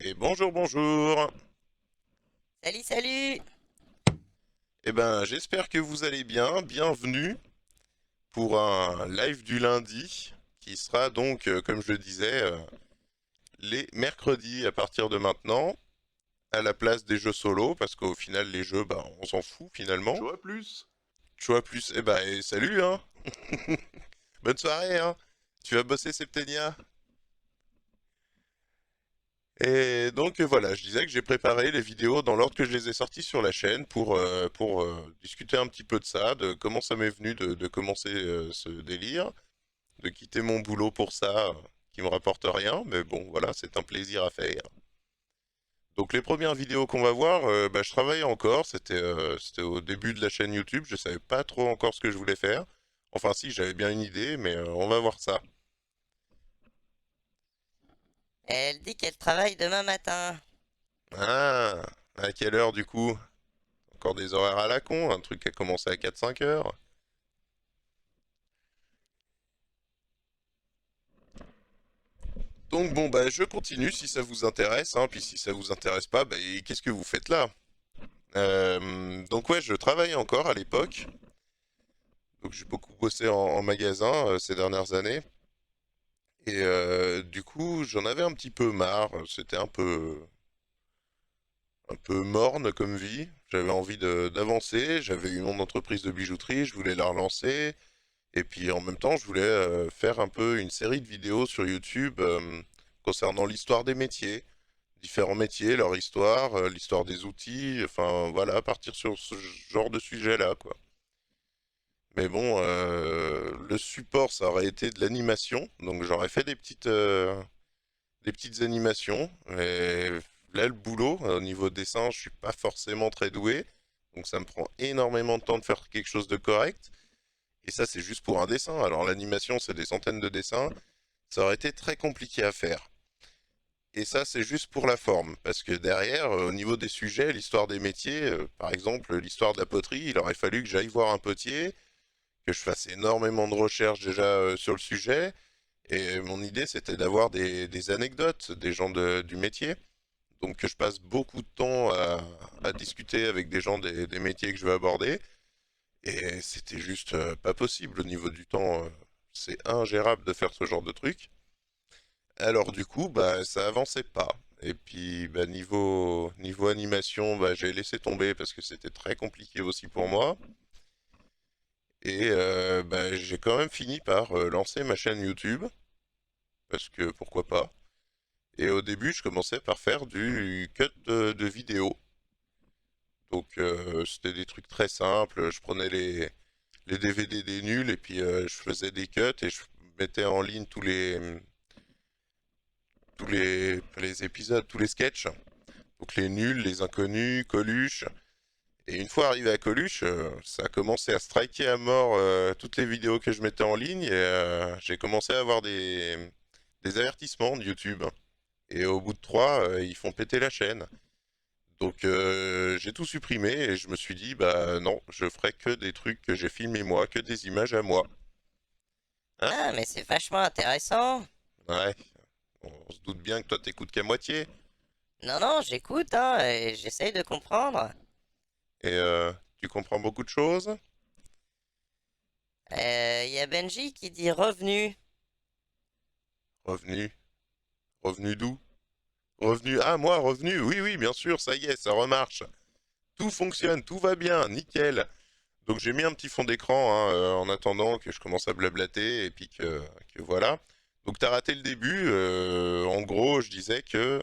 Et bonjour, bonjour. Salut, salut! Eh ben, j'espère que vous allez bien. Bienvenue pour un live du lundi qui sera donc, comme je le disais, les mercredis à partir de maintenant, à la place des jeux solo, parce qu'au final, les jeux, bah, on s'en fout finalement. Choix plus. Choix plus, eh ben, salut, hein. Bonne soirée, hein. Tu vas bosser, Septenia? Et donc voilà, je disais que j'ai préparé les vidéos dans l'ordre que je les ai sorties sur la chaîne pour discuter un petit peu de ça, de comment ça m'est venu de commencer ce délire, de quitter mon boulot pour ça, qui me rapporte rien, mais bon voilà, c'est un plaisir à faire. Donc les premières vidéos qu'on va voir, bah, je travaillais encore, c'était au début de la chaîne YouTube, je savais pas trop encore ce que je voulais faire. Enfin si, j'avais bien une idée, mais on va voir ça. Elle dit qu'elle travaille demain matin. Ah, à quelle heure du coup? Encore des horaires à la con, un truc qui a commencé à 4-5 heures. Donc bon bah je continue si ça vous intéresse, hein, puis si ça vous intéresse pas, bah qu'est-ce que vous faites là? Donc ouais, je travaillais encore à l'époque, donc j'ai beaucoup bossé en magasin ces dernières années, et du coup j'en avais un petit peu marre, c'était un peu morne comme vie, j'avais envie d'avancer, j'avais eu mon entreprise de bijouterie, je voulais la relancer, et puis en même temps je voulais faire un peu une série de vidéos sur YouTube concernant l'histoire des métiers, différents métiers, leur histoire, l'histoire des outils, enfin voilà, partir sur ce genre de sujet-là, quoi. Mais bon, le support, ça aurait été de l'animation, donc j'aurais fait des petites animations, et là, le boulot, au niveau dessin, je suis pas forcément très doué, donc ça me prend énormément de temps de faire quelque chose de correct, et ça, c'est juste pour un dessin. Alors l'animation, c'est des centaines de dessins, ça aurait été très compliqué à faire. Et ça, c'est juste pour la forme, parce que derrière, au niveau des sujets, l'histoire des métiers, par exemple, l'histoire de la poterie, il aurait fallu que j'aille voir un potier, que je fasse énormément de recherches déjà sur le sujet, et mon idée, c'était d'avoir des anecdotes des gens du métier, donc que je passe beaucoup de temps à discuter avec des gens des métiers que je veux aborder, et c'était juste pas possible au niveau du temps, c'est ingérable de faire ce genre de truc. Alors du coup, bah ça avançait pas. Et puis bah, niveau animation, bah, j'ai laissé tomber parce que c'était très compliqué aussi pour moi. Et bah, j'ai quand même fini par lancer ma chaîne YouTube, parce que pourquoi pas. Et au début, je commençais par faire du cut de vidéos. Donc c'était des trucs très simples. Je prenais les DVD des nuls et puis je faisais des cuts et je mettais en ligne tous les épisodes, tous les sketchs. Donc les nuls, les inconnus, Coluche. Et une fois arrivé à Coluche, ça a commencé à striker à mort toutes les vidéos que je mettais en ligne et j'ai commencé à avoir des avertissements de YouTube. Et au bout de trois, ils font péter la chaîne. Donc j'ai tout supprimé et je me suis dit, bah non, je ferai que des trucs que j'ai filmés moi, que des images à moi. Hein? Ah, mais c'est vachement intéressant. Ouais, on se doute bien que toi t'écoutes qu'à moitié. Non, non, j'écoute, hein, et j'essaye de comprendre. Et tu comprends beaucoup de choses. Il y a Benji qui dit revenu. Revenu. Revenu d'où? Revenu. Ah, moi, revenu. Oui, oui, bien sûr, ça y est, ça remarche. Tout fonctionne, tout va bien, nickel. Donc j'ai mis un petit fond d'écran hein, en attendant que je commence à blablater et puis que voilà. Donc t'as raté le début. En gros, je disais que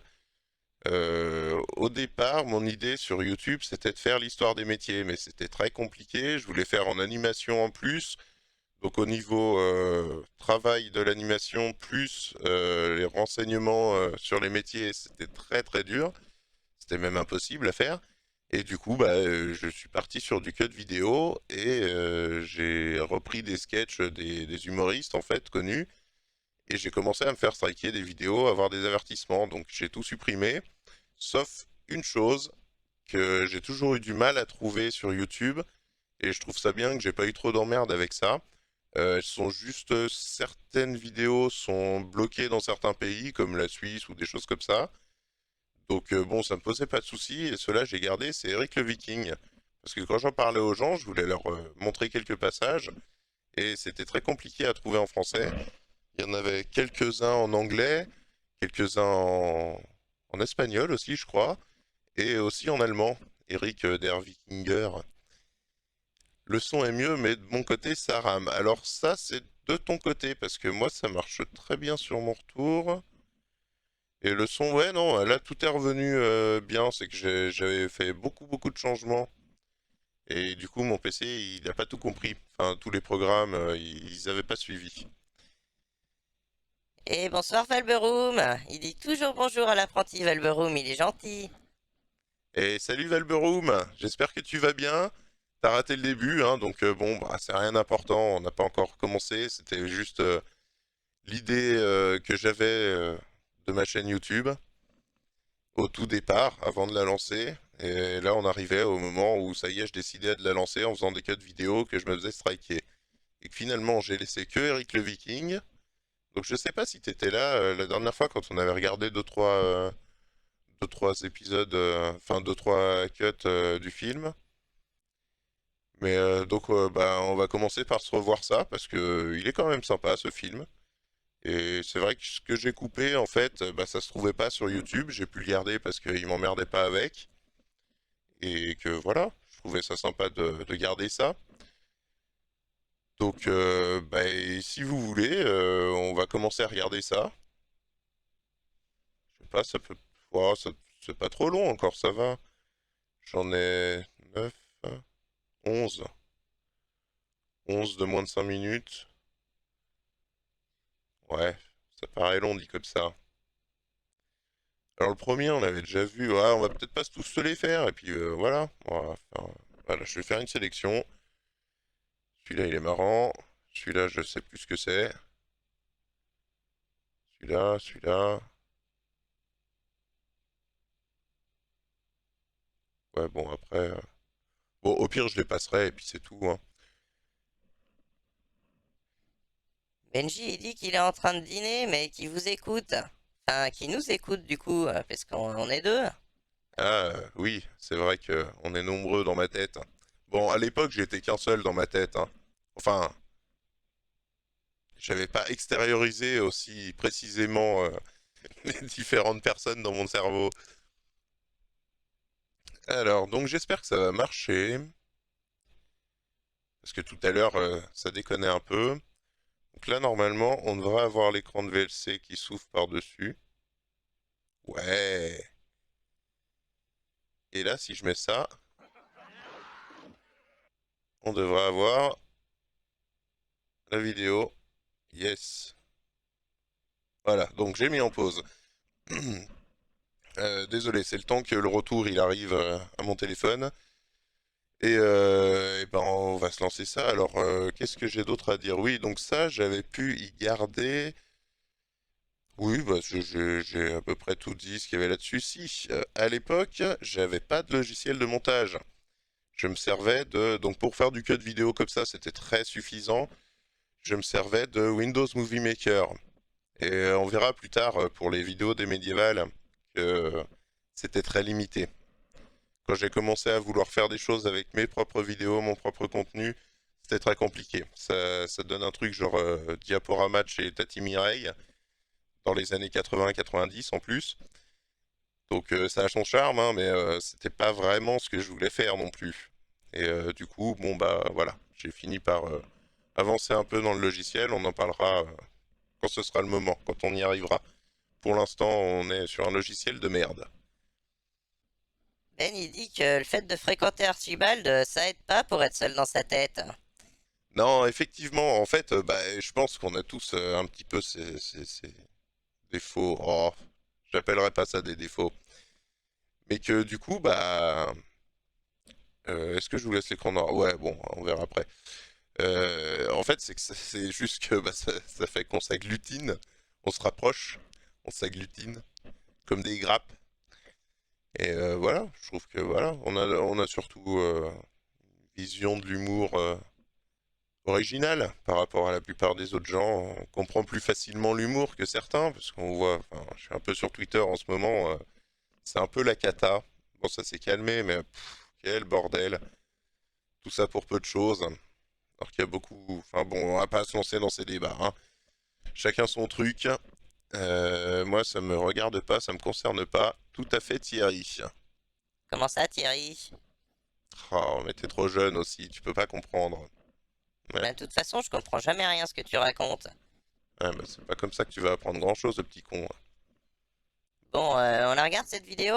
au départ, mon idée sur YouTube, c'était de faire l'histoire des métiers, mais c'était très compliqué. Je voulais faire en animation en plus. Donc au niveau travail de l'animation plus les renseignements sur les métiers, c'était très très dur. C'était même impossible à faire. Et du coup, bah, je suis parti sur du cut vidéo et j'ai repris des sketchs des humoristes en fait connus et j'ai commencé à me faire striker des vidéos, avoir des avertissements. Donc j'ai tout supprimé, sauf une chose que j'ai toujours eu du mal à trouver sur YouTube et je trouve ça bien que j'ai pas eu trop d'emmerdes avec ça. Elles sont juste certaines vidéos sont bloquées dans certains pays comme la Suisse ou des choses comme ça. Donc bon, ça me posait pas de soucis, et ceux-là j'ai gardé, c'est Eric le Viking. Parce que quand j'en parlais aux gens, je voulais leur montrer quelques passages, et c'était très compliqué à trouver en français. Il y en avait quelques-uns en anglais, quelques-uns en espagnol aussi, je crois, et aussi en allemand. Eric der Wikinger. Le son est mieux, mais de mon côté, ça rame. Alors ça, c'est de ton côté, parce que moi, ça marche très bien sur mon retour. Et le son, ouais, non, là, tout est revenu bien. C'est que j'avais fait beaucoup de changements. Et du coup, mon PC, il n'a pas tout compris. Enfin, tous les programmes, ils n'avaient pas suivi. Et bonsoir Valberoom. Il dit toujours bonjour à l'apprenti Valberoom, il est gentil. Et salut Valberoom, j'espère que tu vas bien. T'as raté le début, hein, donc bon, bah, c'est rien d'important, on n'a pas encore commencé. C'était juste l'idée que j'avais de ma chaîne YouTube au tout départ, avant de la lancer. Et là, on arrivait au moment où ça y est, je décidais de la lancer en faisant des cuts vidéo que je me faisais striker. Et que finalement, j'ai laissé que Eric le Viking. Donc je sais pas si t'étais là la dernière fois quand on avait regardé deux, trois épisodes, enfin deux, trois cuts du film. Mais donc bah, on va commencer par se revoir ça parce que il est quand même sympa ce film. Et c'est vrai que ce que j'ai coupé en fait, bah, ça se trouvait pas sur YouTube. J'ai pu le garder parce qu'il m'emmerdait pas avec. Et que voilà, je trouvais ça sympa de garder ça. Donc bah, et si vous voulez, on va commencer à regarder ça. Je sais pas, ça peut. Oh, c'est pas trop long encore, ça va. J'en ai 9, 11. 11 de moins de 5 minutes. Ouais, ça paraît long dit comme ça. Alors le premier, on avait déjà vu, ouais, on va peut-être pas tous se les faire, et puis voilà, voilà, je vais faire une sélection. Celui-là, il est marrant. Celui-là, je sais plus ce que c'est. Celui-là. Ouais, bon, après... Bon, au pire, je les passerai, et puis c'est tout, hein. Benji, il dit qu'il est en train de dîner, mais qu'il vous écoute. Enfin, qu'il nous écoute du coup, parce qu'on est deux. Ah, oui, c'est vrai que on est nombreux dans ma tête. Bon, à l'époque, j'étais qu'un seul dans ma tête, hein. Enfin, j'avais pas extériorisé aussi précisément les différentes personnes dans mon cerveau. Alors, donc j'espère que ça va marcher. Parce que tout à l'heure, ça déconnait un peu. Donc là, normalement, on devrait avoir l'écran de VLC qui s'ouvre par-dessus. Ouais. Et là, si je mets ça, on devrait avoir la vidéo. Yes. Voilà, donc j'ai mis en pause. Désolé, c'est le temps que le retour il arrive à mon téléphone. Et ben on va se lancer ça. Alors, qu'est-ce que j'ai d'autre à dire? Oui, donc ça, j'avais pu y garder. Oui, bah, j'ai à peu près tout dit ce qu'il y avait là-dessus. Si, à l'époque, j'avais pas de logiciel de montage. Je me servais de... Donc pour faire du cut vidéo comme ça, c'était très suffisant. Je me servais de Windows Movie Maker. Et on verra plus tard pour les vidéos des médiévales que c'était très limité. Quand j'ai commencé à vouloir faire des choses avec mes propres vidéos, mon propre contenu, c'était très compliqué. Ça donne un truc genre diaporama de chez Tati Mireille dans les années 80-90 en plus. Donc ça a son charme, hein, mais c'était pas vraiment ce que je voulais faire non plus. Et du coup, bon bah voilà, j'ai fini par avancer un peu dans le logiciel. On en parlera quand ce sera le moment, quand on y arrivera. Pour l'instant, on est sur un logiciel de merde. Ben, il dit que le fait de fréquenter Archibald, ça aide pas pour être seul dans sa tête. Non, effectivement, en fait, bah, je pense qu'on a tous un petit peu ces défauts. Oh, j'appellerais pas ça des défauts. Mais que du coup, bah, est-ce que je vous laisse l'écran noir? Ouais, bon, on verra après. En fait, c'est que c'est juste que bah, ça fait qu'on s'agglutine, on se rapproche, on s'agglutine comme des grappes. Et voilà, je trouve que voilà, on a surtout une vision de l'humour originale par rapport à la plupart des autres gens. On comprend plus facilement l'humour que certains, parce qu'on voit, enfin, je suis un peu sur Twitter en ce moment, C'est un peu la cata. Bon, ça s'est calmé, mais quel bordel. Tout ça pour peu de choses. Alors qu'il y a beaucoup. Enfin bon, on va pas se lancer dans ces débats, hein. Chacun son truc. Moi, ça me regarde pas, ça me concerne pas. Tout à fait, Thierry. Comment ça, Thierry? Oh, mais t'es trop jeune aussi, tu peux pas comprendre. Ouais, Ben, de toute façon, je comprends jamais rien ce que tu racontes. ouais, bah, c'est pas comme ça que tu vas apprendre grand-chose, le petit con. Bon, on la regarde cette vidéo?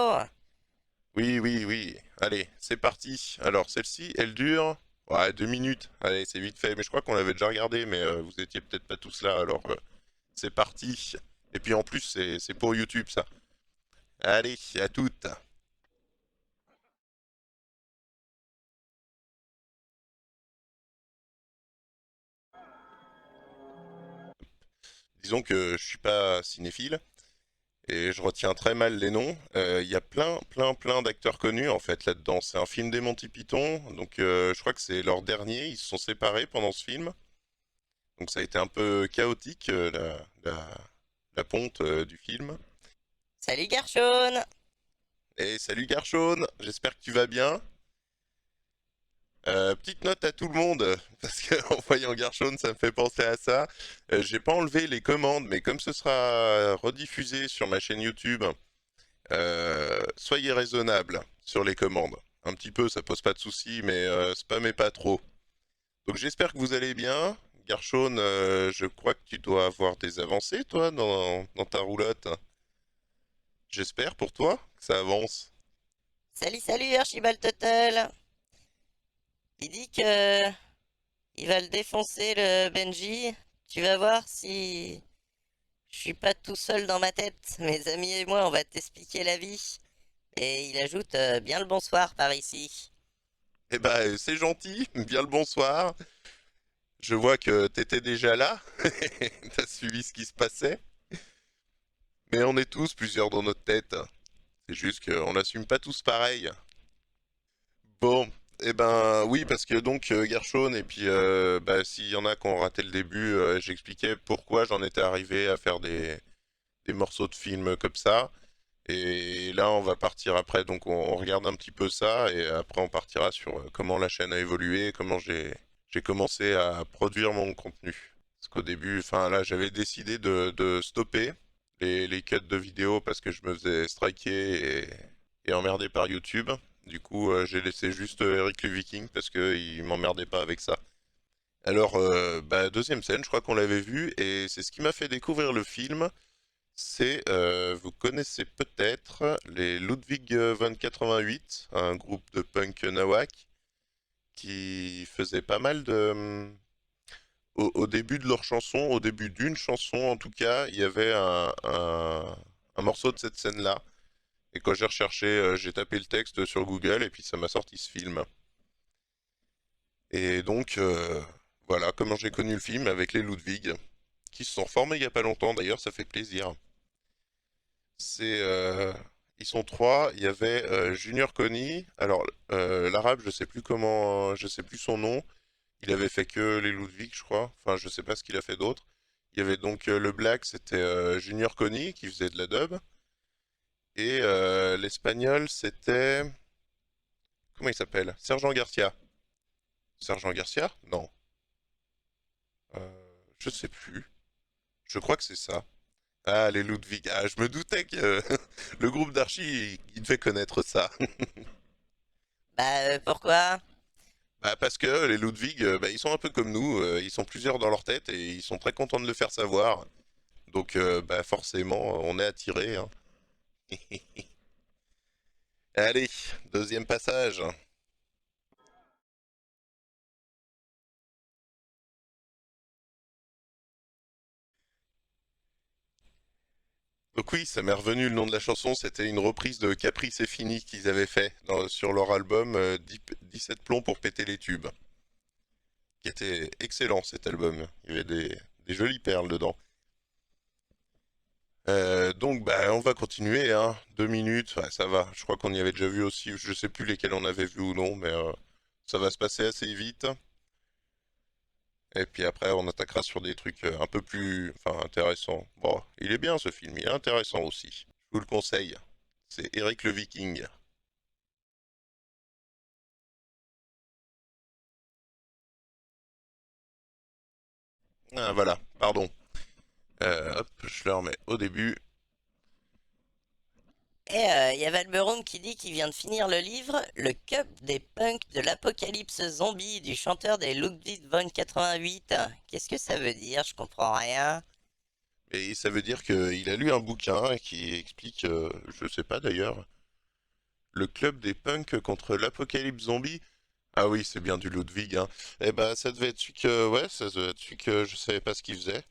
Oui, oui, oui. Allez, c'est parti. Alors, celle-ci, elle dure. Ouais, 2 minutes. Allez, c'est vite fait. Mais je crois qu'on l'avait déjà regardé, mais vous étiez peut-être pas tous là, alors c'est parti. Et puis en plus, c'est pour YouTube, ça. Allez, à toutes. Disons que je suis pas cinéphile et je retiens très mal les noms. Il y a plein, plein, plein d'acteurs connus en fait là-dedans. C'est un film des Monty Python, donc je crois que c'est leur dernier. Ils se sont séparés pendant ce film, donc ça a été un peu chaotique la ponte du film. Salut Gershon! Et salut Garchon, j'espère que tu vas bien. Petite note à tout le monde, parce qu'en voyant Garchon, ça me fait penser à ça. J'ai pas enlevé les commandes, mais comme ce sera rediffusé sur ma chaîne YouTube, soyez raisonnable sur les commandes. Un petit peu, ça pose pas de soucis, mais spammez pas trop. Donc j'espère que vous allez bien. Garchon, je crois que tu dois avoir des avancées, toi, dans ta roulotte. J'espère pour toi que ça avance. Salut, salut Archibald Tuttle! Il dit que il va le défoncer le Benji. Tu vas voir si je suis pas tout seul dans ma tête. Mes amis et moi, on va t'expliquer la vie. Et il ajoute bien le bonsoir par ici. Eh ben, c'est gentil, bien le bonsoir. Je vois que t'étais déjà là, t'as suivi ce qui se passait, mais on est tous plusieurs dans notre tête. C'est juste qu'on n'assume pas tous pareil. Bon, eh ben oui, parce que donc Gershon, et puis bah, s'il y en a qui ont raté le début, j'expliquais pourquoi j'en étais arrivé à faire des morceaux de films comme ça. Et là, on va partir après, donc on regarde un petit peu ça, et après on partira sur comment la chaîne a évolué, comment j'ai commencé à produire mon contenu. Parce qu'au début, enfin là, j'avais décidé de stopper les cuts de vidéos parce que je me faisais striker et emmerder par YouTube. Du coup, j'ai laissé juste Eric le Viking parce qu'il m'emmerdait pas avec ça. Alors, bah, deuxième scène, je crois qu'on l'avait vu, et c'est ce qui m'a fait découvrir le film. C'est, vous connaissez peut-être les Ludwig van 88, un groupe de punk nawak qui faisait pas mal de, au début de leur chanson, au début d'une chanson en tout cas, il y avait un morceau de cette scène-là. Et quand j'ai recherché, j'ai tapé le texte sur Google et puis ça m'a sorti ce film. Et donc, voilà comment j'ai connu le film avec les Ludwig, qui se sont reformés il y a pas longtemps d'ailleurs, ça fait plaisir. C'est, ils sont trois. Il y avait Junior Conny. Alors, l'arabe, je sais plus comment, je sais plus son nom. Il avait fait que les Ludwig, je crois. Enfin, je sais pas ce qu'il a fait d'autre. Il y avait donc le Black, c'était Junior Conny qui faisait de la dub. Et l'espagnol, c'était. Comment il s'appelle? Sergent Garcia. Sergent Garcia? Non. Je sais plus. Je crois que c'est ça. Ah, les Ludwig. Ah, je me doutais que le groupe d'Archie, il devait connaître ça. Bah, pourquoi? Bah, parce que les Ludwig, bah, ils sont un peu comme nous. Ils sont plusieurs dans leur tête et ils sont très contents de le faire savoir. Donc, bah, forcément, on est attiré, hein. Allez, deuxième passage. Donc oui, ça m'est revenu le nom de la chanson, c'était une reprise de Caprice et Fini qu'ils avaient fait sur leur album 17 plombs pour péter les tubes, qui était excellent cet album. Il y avait des jolies perles dedans. Donc bah on va continuer, hein. 2 minutes, ouais, ça va. Je crois qu'on y avait déjà vu aussi, je sais plus lesquels on avait vu ou non, mais ça va se passer assez vite. Et puis après on attaquera sur des trucs un peu plus, enfin, intéressants. Bon, il est bien ce film, il est intéressant aussi. Je vous le conseille. C'est Eric le Viking. Ah voilà, pardon. Hop, je le remets au début. Et il y a Valberum qui dit qu'il vient de finir le livre Le Cup des punks de l'apocalypse zombie du chanteur des Ludwig von 88. Qu'est-ce que ça veut dire? Je comprends rien. Et ça veut dire qu'il a lu un bouquin qui explique, je sais pas d'ailleurs, le club des punks contre l'apocalypse zombie. Ah oui, c'est bien du Ludwig, hein. Eh ben, ça devait être celui que, ouais, ça devait être celui que je savais pas ce qu'il faisait.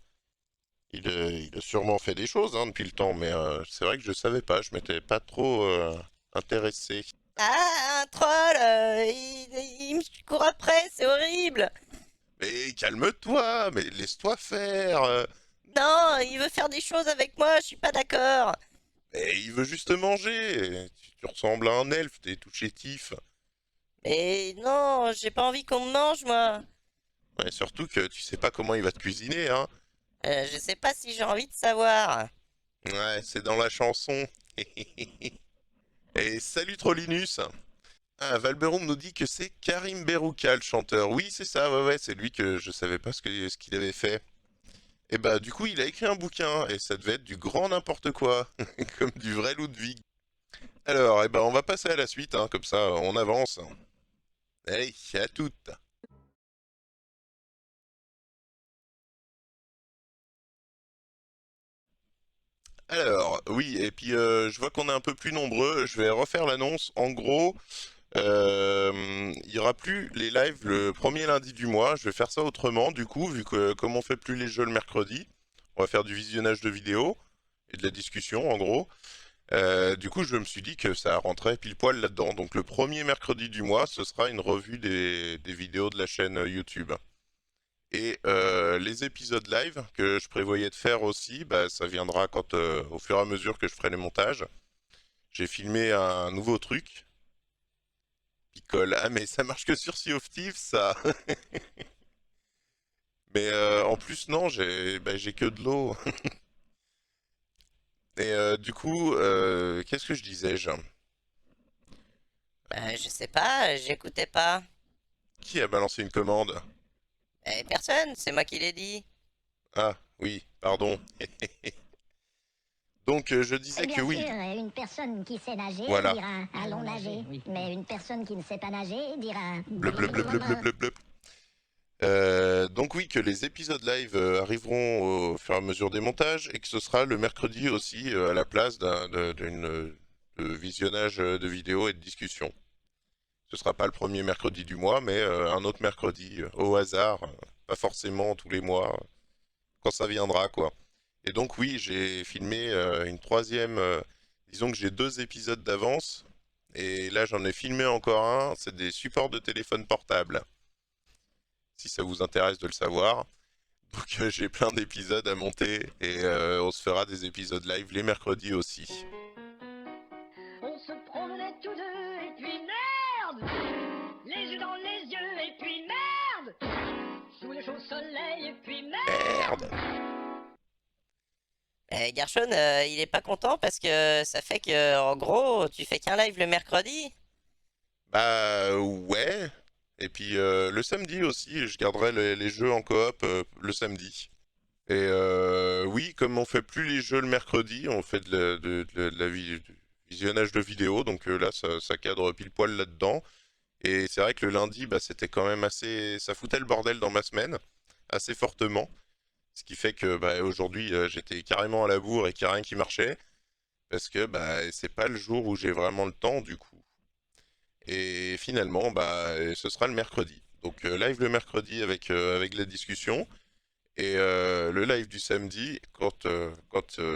Il a sûrement fait des choses, hein, depuis le temps, mais c'est vrai que je savais pas, je m'étais pas trop intéressé. Ah, un troll! Il me court après, c'est horrible! Mais calme-toi, mais laisse-toi faire. Non, il veut faire des choses avec moi, je suis pas d'accord! Mais il veut juste manger. Tu ressembles à un elfe, t'es tout chétif. Mais non, j'ai pas envie qu'on me mange, moi! Ouais, surtout que tu sais pas comment il va te cuisiner, hein. Je sais pas si j'ai envie de savoir. Ouais, c'est dans la chanson. Et salut Trollinus. Ah, Valberum nous dit que c'est Karim Berouka, le chanteur. Oui, c'est ça, ouais, ouais, c'est lui que je savais pas ce qu'il avait fait. Et bah, du coup, il a écrit un bouquin, et ça devait être du grand n'importe quoi, comme du vrai Ludwig. Alors, eh ben, on va passer à la suite, hein, comme ça, on avance. Allez, à toutes. Alors, oui, et puis je vois qu'on est un peu plus nombreux, je vais refaire l'annonce. En gros, il y aura plus les lives le premier lundi du mois, je vais faire ça autrement, du coup, vu que comme on fait plus les jeux le mercredi, on va faire du visionnage de vidéos et de la discussion, en gros. Du coup, je me suis dit que ça rentrait pile poil là-dedans. Donc le premier mercredi du mois, ce sera une revue des vidéos de la chaîne YouTube. Et les épisodes live que je prévoyais de faire aussi, bah, ça viendra quand, au fur et à mesure que je ferai les montages. J'ai filmé un nouveau truc. Picole. Ah mais ça marche que sur Sea of Thieves, ça. Mais en plus non, j'ai que de l'eau. Et du coup, qu'est-ce que je disais-je? Je sais pas, j'écoutais pas. Qui a balancé une commande? Personne, c'est moi qui l'ai dit. Ah oui, pardon. Donc je Et disais que bien sûr, oui, une personne qui sait nager voilà. dira allons nager. Oui. Mais une personne qui ne sait pas nager dira Bleu bleu bleu bleu bleu bleu bleu. Donc oui, que les épisodes live arriveront au fur et à mesure des montages et que ce sera le mercredi aussi à la place de visionnage de vidéos et de discussion. Ce sera pas le premier mercredi du mois, mais un autre mercredi au hasard, pas forcément tous les mois, quand ça viendra quoi. Et donc oui, j'ai filmé une troisième, disons que j'ai deux épisodes d'avance, et là j'en ai filmé encore un, c'est des supports de téléphone portable, si ça vous intéresse de le savoir. Donc j'ai plein d'épisodes à monter, et on se fera des épisodes live les mercredis aussi. On se promenait tous deux et puis merde, les yeux dans les yeux et puis merde, sous le chaud soleil et puis merde. Merde. Garchon, il est pas content parce que ça fait que, en gros, tu fais qu'un live le mercredi. Bah ouais. Et puis le samedi aussi, je garderai les jeux en coop le samedi. Et oui, comme on fait plus les jeux le mercredi, on fait du visionnage de vidéos, donc là ça cadre pile poil là-dedans. Et c'est vrai que le lundi, bah, c'était quand même assez, ça foutait le bordel dans ma semaine, assez fortement. Ce qui fait que bah, aujourd'hui j'étais carrément à la bourre et qu'il n'y a rien qui marchait, parce que bah, c'est pas le jour où j'ai vraiment le temps du coup. Et finalement, bah, ce sera le mercredi. Donc live le mercredi avec la discussion. Et le live du samedi, quand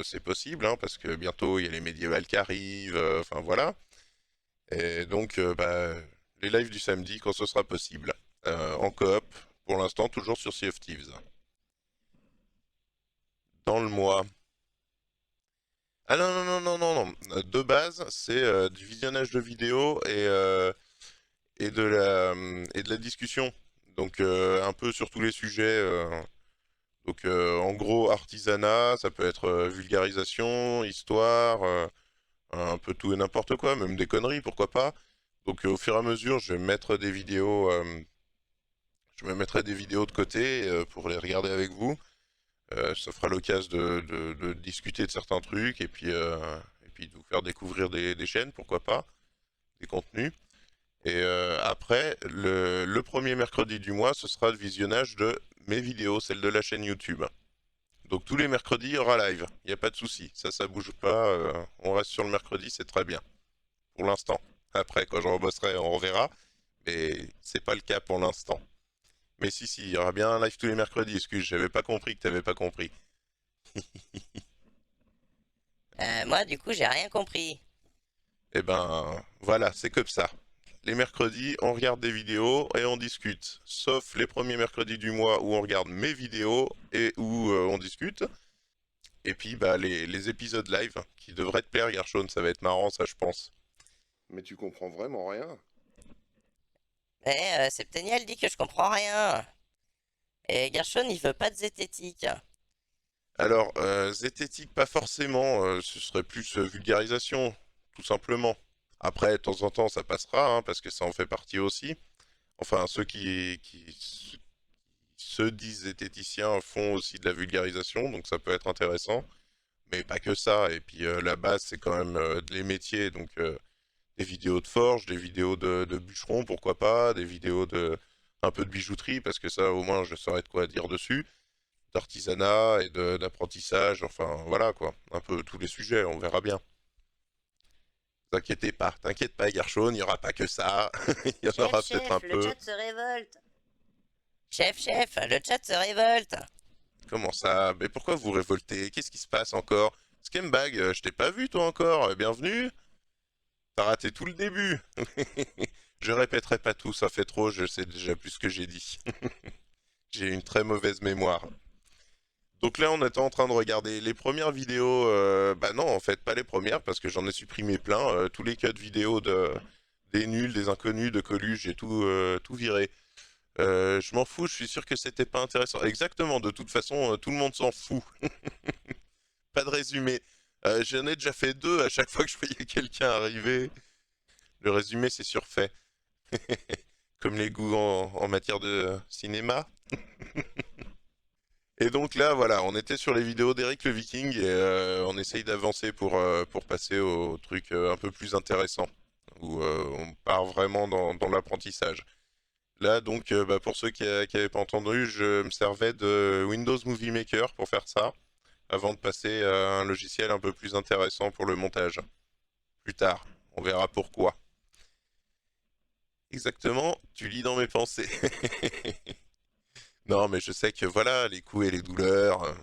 c'est possible, hein, parce que bientôt il y a les médiévales qui arrivent, enfin voilà. Et donc, bah, les lives du samedi quand ce sera possible. En coop, pour l'instant, toujours sur Sea of Thieves. Dans le mois. Ah non, non, non, non, non, non. De base, c'est du visionnage de vidéos et de la discussion. Donc, un peu sur tous les sujets. Donc en gros artisanat, ça peut être vulgarisation, histoire, un peu tout et n'importe quoi, même des conneries, pourquoi pas. Donc au fur et à mesure, je vais mettre des vidéos, je me mettrai des vidéos de côté pour les regarder avec vous. Ça fera l'occasion de discuter de certains trucs et puis de vous faire découvrir des chaînes, pourquoi pas, des contenus. Et après, le premier mercredi du mois, ce sera le visionnage de mes vidéos, celles de la chaîne YouTube. Donc tous les mercredis, il y aura live, il n'y a pas de souci. Ça bouge pas, on reste sur le mercredi, c'est très bien. Pour l'instant. Après, quand je rebosserai, on reverra. Mais c'est pas le cas pour l'instant. Mais si, il y aura bien un live tous les mercredis. Excuse, j'avais pas compris que t'avais pas compris. Moi, du coup, j'ai rien compris. Eh ben, voilà, c'est comme ça. Les mercredis, on regarde des vidéos et on discute. Sauf les premiers mercredis du mois où on regarde mes vidéos et où on discute. Et puis, bah, les épisodes live qui devraient te plaire, Gershon, ça va être marrant, ça, je pense. Mais tu comprends vraiment rien. Septeniel dit que je comprends rien. Et Gershon, il veut pas de zététique. Alors, zététique, pas forcément, ce serait plus vulgarisation, tout simplement. Après, de temps en temps, ça passera, hein, parce que ça en fait partie aussi. Enfin, ceux qui se disent zététiciens font aussi de la vulgarisation, donc ça peut être intéressant. Mais pas que ça, et puis la base, c'est quand même les métiers, donc des vidéos de forge, des vidéos de bûcheron, pourquoi pas, des vidéos de un peu de bijouterie, parce que ça, au moins, je saurais de quoi dire dessus d'artisanat et d'apprentissage, enfin voilà quoi, un peu tous les sujets, on verra bien. T'inquiète pas Gershon, il n'y aura pas que ça, il y en aura peut-être un le peu. chat se révolte. Chef, le chat se révolte. Comment ça? Mais pourquoi vous révoltez? Qu'est-ce qui se passe encore? Scambag, je t'ai pas vu toi encore, bienvenue. T'as raté tout le début. Je répéterai pas tout, ça fait trop, je sais déjà plus ce que j'ai dit. J'ai une très mauvaise mémoire. Donc là, on était en train de regarder les premières vidéos. Bah non, en fait, pas les premières, parce que j'en ai supprimé plein. Tous les codes vidéo des nuls, des inconnus, de Coluche, j'ai tout viré. Je m'en fous, je suis sûr que c'était pas intéressant. Exactement, de toute façon, tout le monde s'en fout. Pas de résumé. J'en ai déjà fait deux à chaque fois que je voyais quelqu'un arriver. Le résumé, c'est surfait. Comme les goûts en matière de cinéma. Et donc là, voilà, on était sur les vidéos d'Eric le Viking et on essaye d'avancer pour passer au truc un peu plus intéressant, où on part vraiment dans l'apprentissage. Là, donc, bah, pour ceux qui n'avaient pas entendu, je me servais de Windows Movie Maker pour faire ça, avant de passer à un logiciel un peu plus intéressant pour le montage. Plus tard, on verra pourquoi. Exactement, tu lis dans mes pensées. Non, mais je sais que voilà, les coups et les douleurs.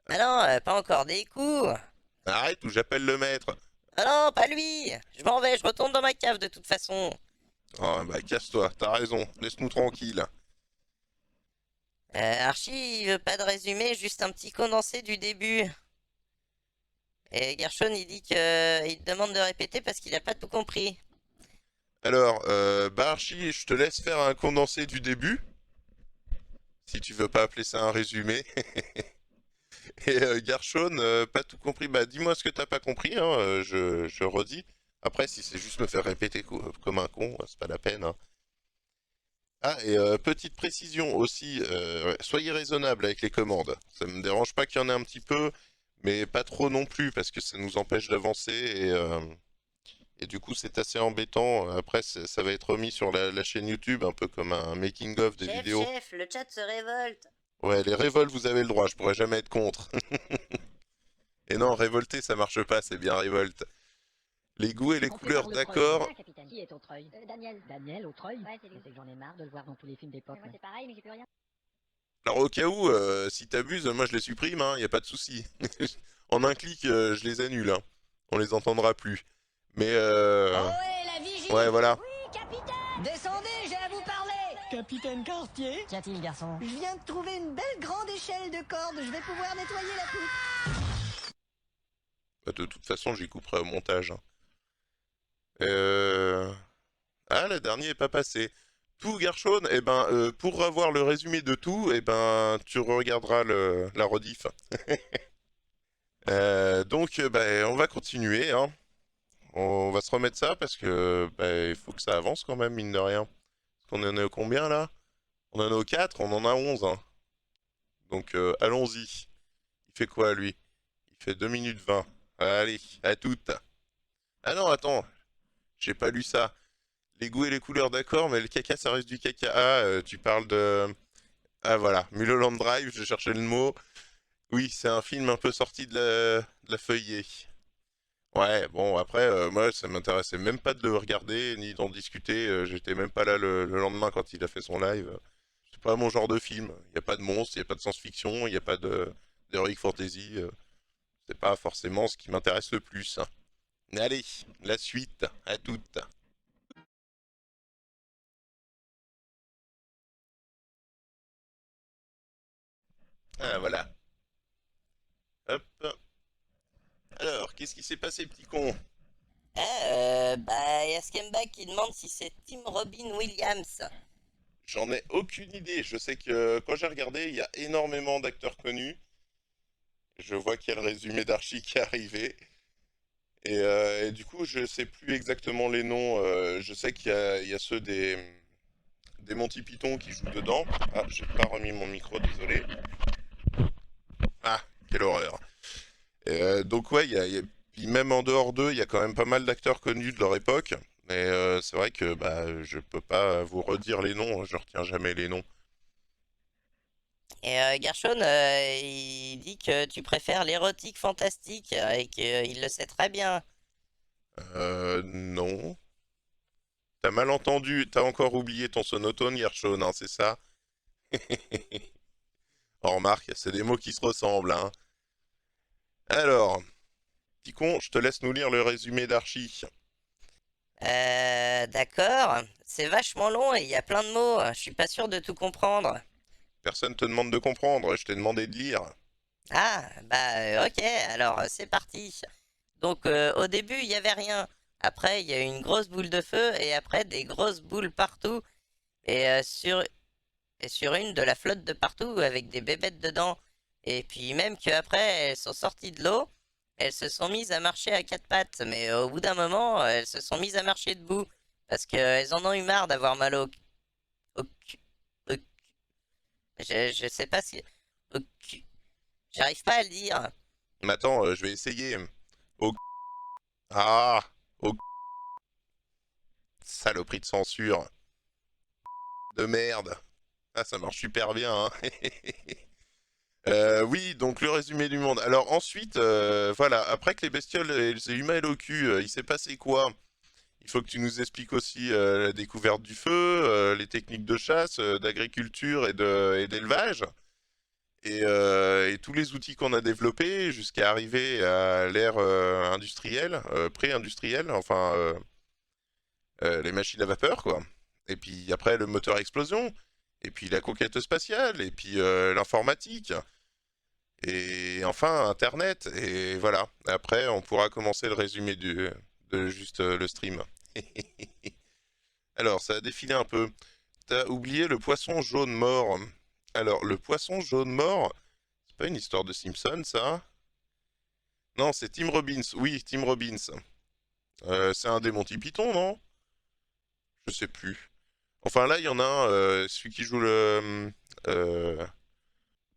Ah non, pas encore des coups. Arrête ou j'appelle le maître. Ah non, pas lui. Je m'en vais, je retourne dans ma cave de toute façon. Oh, bah casse-toi, t'as raison, laisse-nous tranquille. Archie, il veut pas de résumé, juste un petit condensé du début. Et Gershon, il dit que il te demande de répéter parce qu'il a pas tout compris. Alors, bah Archie, je te laisse faire un condensé du début, si tu veux pas appeler ça un résumé. Et Gershon, pas tout compris, bah dis-moi ce que t'as pas compris, hein, je redis. Après, si c'est juste me faire répéter comme un con, c'est pas la peine, hein. Ah, et petite précision aussi, soyez raisonnable avec les commandes. Ça me dérange pas qu'il y en ait un petit peu, mais pas trop non plus, parce que ça nous empêche d'avancer, et du coup c'est assez embêtant. Après, ça va être remis sur la chaîne YouTube, un peu comme un making-of des vidéos. Chef, le chat se révolte. Ouais, les révoltes, vous avez le droit, je pourrais jamais être contre. Et non, révolter, ça marche pas, c'est bien révolte. Les goûts et les couleurs, d'accord. Qui est Autreuil Daniel. Daniel Autreuil Ouais, c'est lui. C'est que j'en ai marre de le voir dans tous les films d'époque. Moi, c'est pareil, mais j'ai plus rien. Alors au cas où, si t'abuses, moi je les supprime, hein, y a pas de souci. En un clic, je les annule, hein. On les entendra plus. Mais Ohé, la vigie ouais, voilà. Oui, capitaine. Descendez, j'ai à vous parler Capitaine Cartier Qu'y a-t-il, garçon? Je viens de trouver une belle grande échelle de corde, je vais pouvoir nettoyer la poutre. Bah, de toute façon, j'y couperai au montage, hein. Ah, le dernier est pas passé. Tout, Gershon, eh ben, pour avoir le résumé de tout, eh ben, tu regarderas la rediff. Donc, on va continuer, hein. On va se remettre ça parce que il faut que ça avance quand même, mine de rien. On en est au combien là? On en est au 4, on en a 11, hein. Donc allons-y. Il fait quoi lui? Il fait 2 minutes 20. Allez, à toutes. Ah non, attends, j'ai pas lu ça. Les goûts et les couleurs, d'accord, mais le caca, ça reste du caca. Ah, tu parles de... Ah voilà, Mulholland Drive, je cherchais le mot. Oui, c'est un film un peu sorti de la feuillée. Ouais, bon, après, moi, ça m'intéressait même pas de le regarder, ni d'en discuter. J'étais même pas là le lendemain quand il a fait son live. C'est pas mon genre de film. Il n'y a pas de monstres, il n'y a pas de science-fiction, il n'y a pas de d'heroic fantasy. C'est pas forcément ce qui m'intéresse le plus, hein. Mais allez, la suite, à toutes. Ah, voilà. Hop. Alors, qu'est-ce qui s'est passé, petit con? Bah, y a Skemback qui demande si c'est Tim Robin Williams. J'en ai aucune idée. Je sais que quand j'ai regardé, il y a énormément d'acteurs connus. Je vois qu'il y a le résumé d'Archie qui est arrivé. Et du coup, je sais plus exactement les noms. Je sais qu'il y a ceux des Monty Python qui jouent dedans. Ah, j'ai pas remis mon micro, désolé. Ah, quelle horreur. Donc ouais, puis même en dehors d'eux, il y a quand même pas mal d'acteurs connus de leur époque. Mais c'est vrai que je peux pas vous redire les noms, je retiens jamais les noms. Et Gershon, il dit que tu préfères l'érotique fantastique et qu'il le sait très bien. Non. T'as mal entendu, t'as encore oublié ton sonotone, Yershon, hein, c'est ça? Oh, remarque, c'est des mots qui se ressemblent, hein. Alors, petit con, je te laisse nous lire le résumé d'Archie. D'accord, c'est vachement long et il y a plein de mots, je suis pas sûr de tout comprendre. Personne te demande de comprendre, je t'ai demandé de lire. Ah, bah ok, alors c'est parti. Donc au début il y avait rien. Après il y a eu une grosse boule de feu et après des grosses boules partout et sur une de la flotte de partout avec des bébêtes dedans. Et puis même qu'après elles sont sorties de l'eau, elles se sont mises à marcher à quatre pattes. Mais au bout d'un moment elles se sont mises à marcher debout parce qu'elles en ont eu marre d'avoir mal au cul. au cul. Je sais pas si au cul. J'arrive pas à le dire. Mais attends, je vais essayer. Au... Ah, au... Saloperie de censure. De merde. Ah, ça marche super bien, hein. Oui, donc le résumé du monde. Alors ensuite, voilà, après que les bestioles et les humains et le cul, il s'est passé quoi? Il faut que tu nous expliques aussi la découverte du feu, les techniques de chasse, d'agriculture et d'élevage, et tous les outils qu'on a développés jusqu'à arriver à l'ère industrielle, pré-industrielle, enfin les machines à vapeur, quoi. Et puis après le moteur à explosion, et puis la conquête spatiale, et puis l'informatique. Et enfin, Internet, et voilà. Après, on pourra commencer le résumé de juste le stream. Alors, ça a défilé un peu. T'as oublié le poisson jaune mort. Alors, le poisson jaune mort, c'est pas une histoire de Simpson, ça? Non, c'est Tim Robbins. Oui, Tim Robbins. C'est un des Monty Python, non? Je sais plus. Enfin, là, il y en a un, celui qui joue le...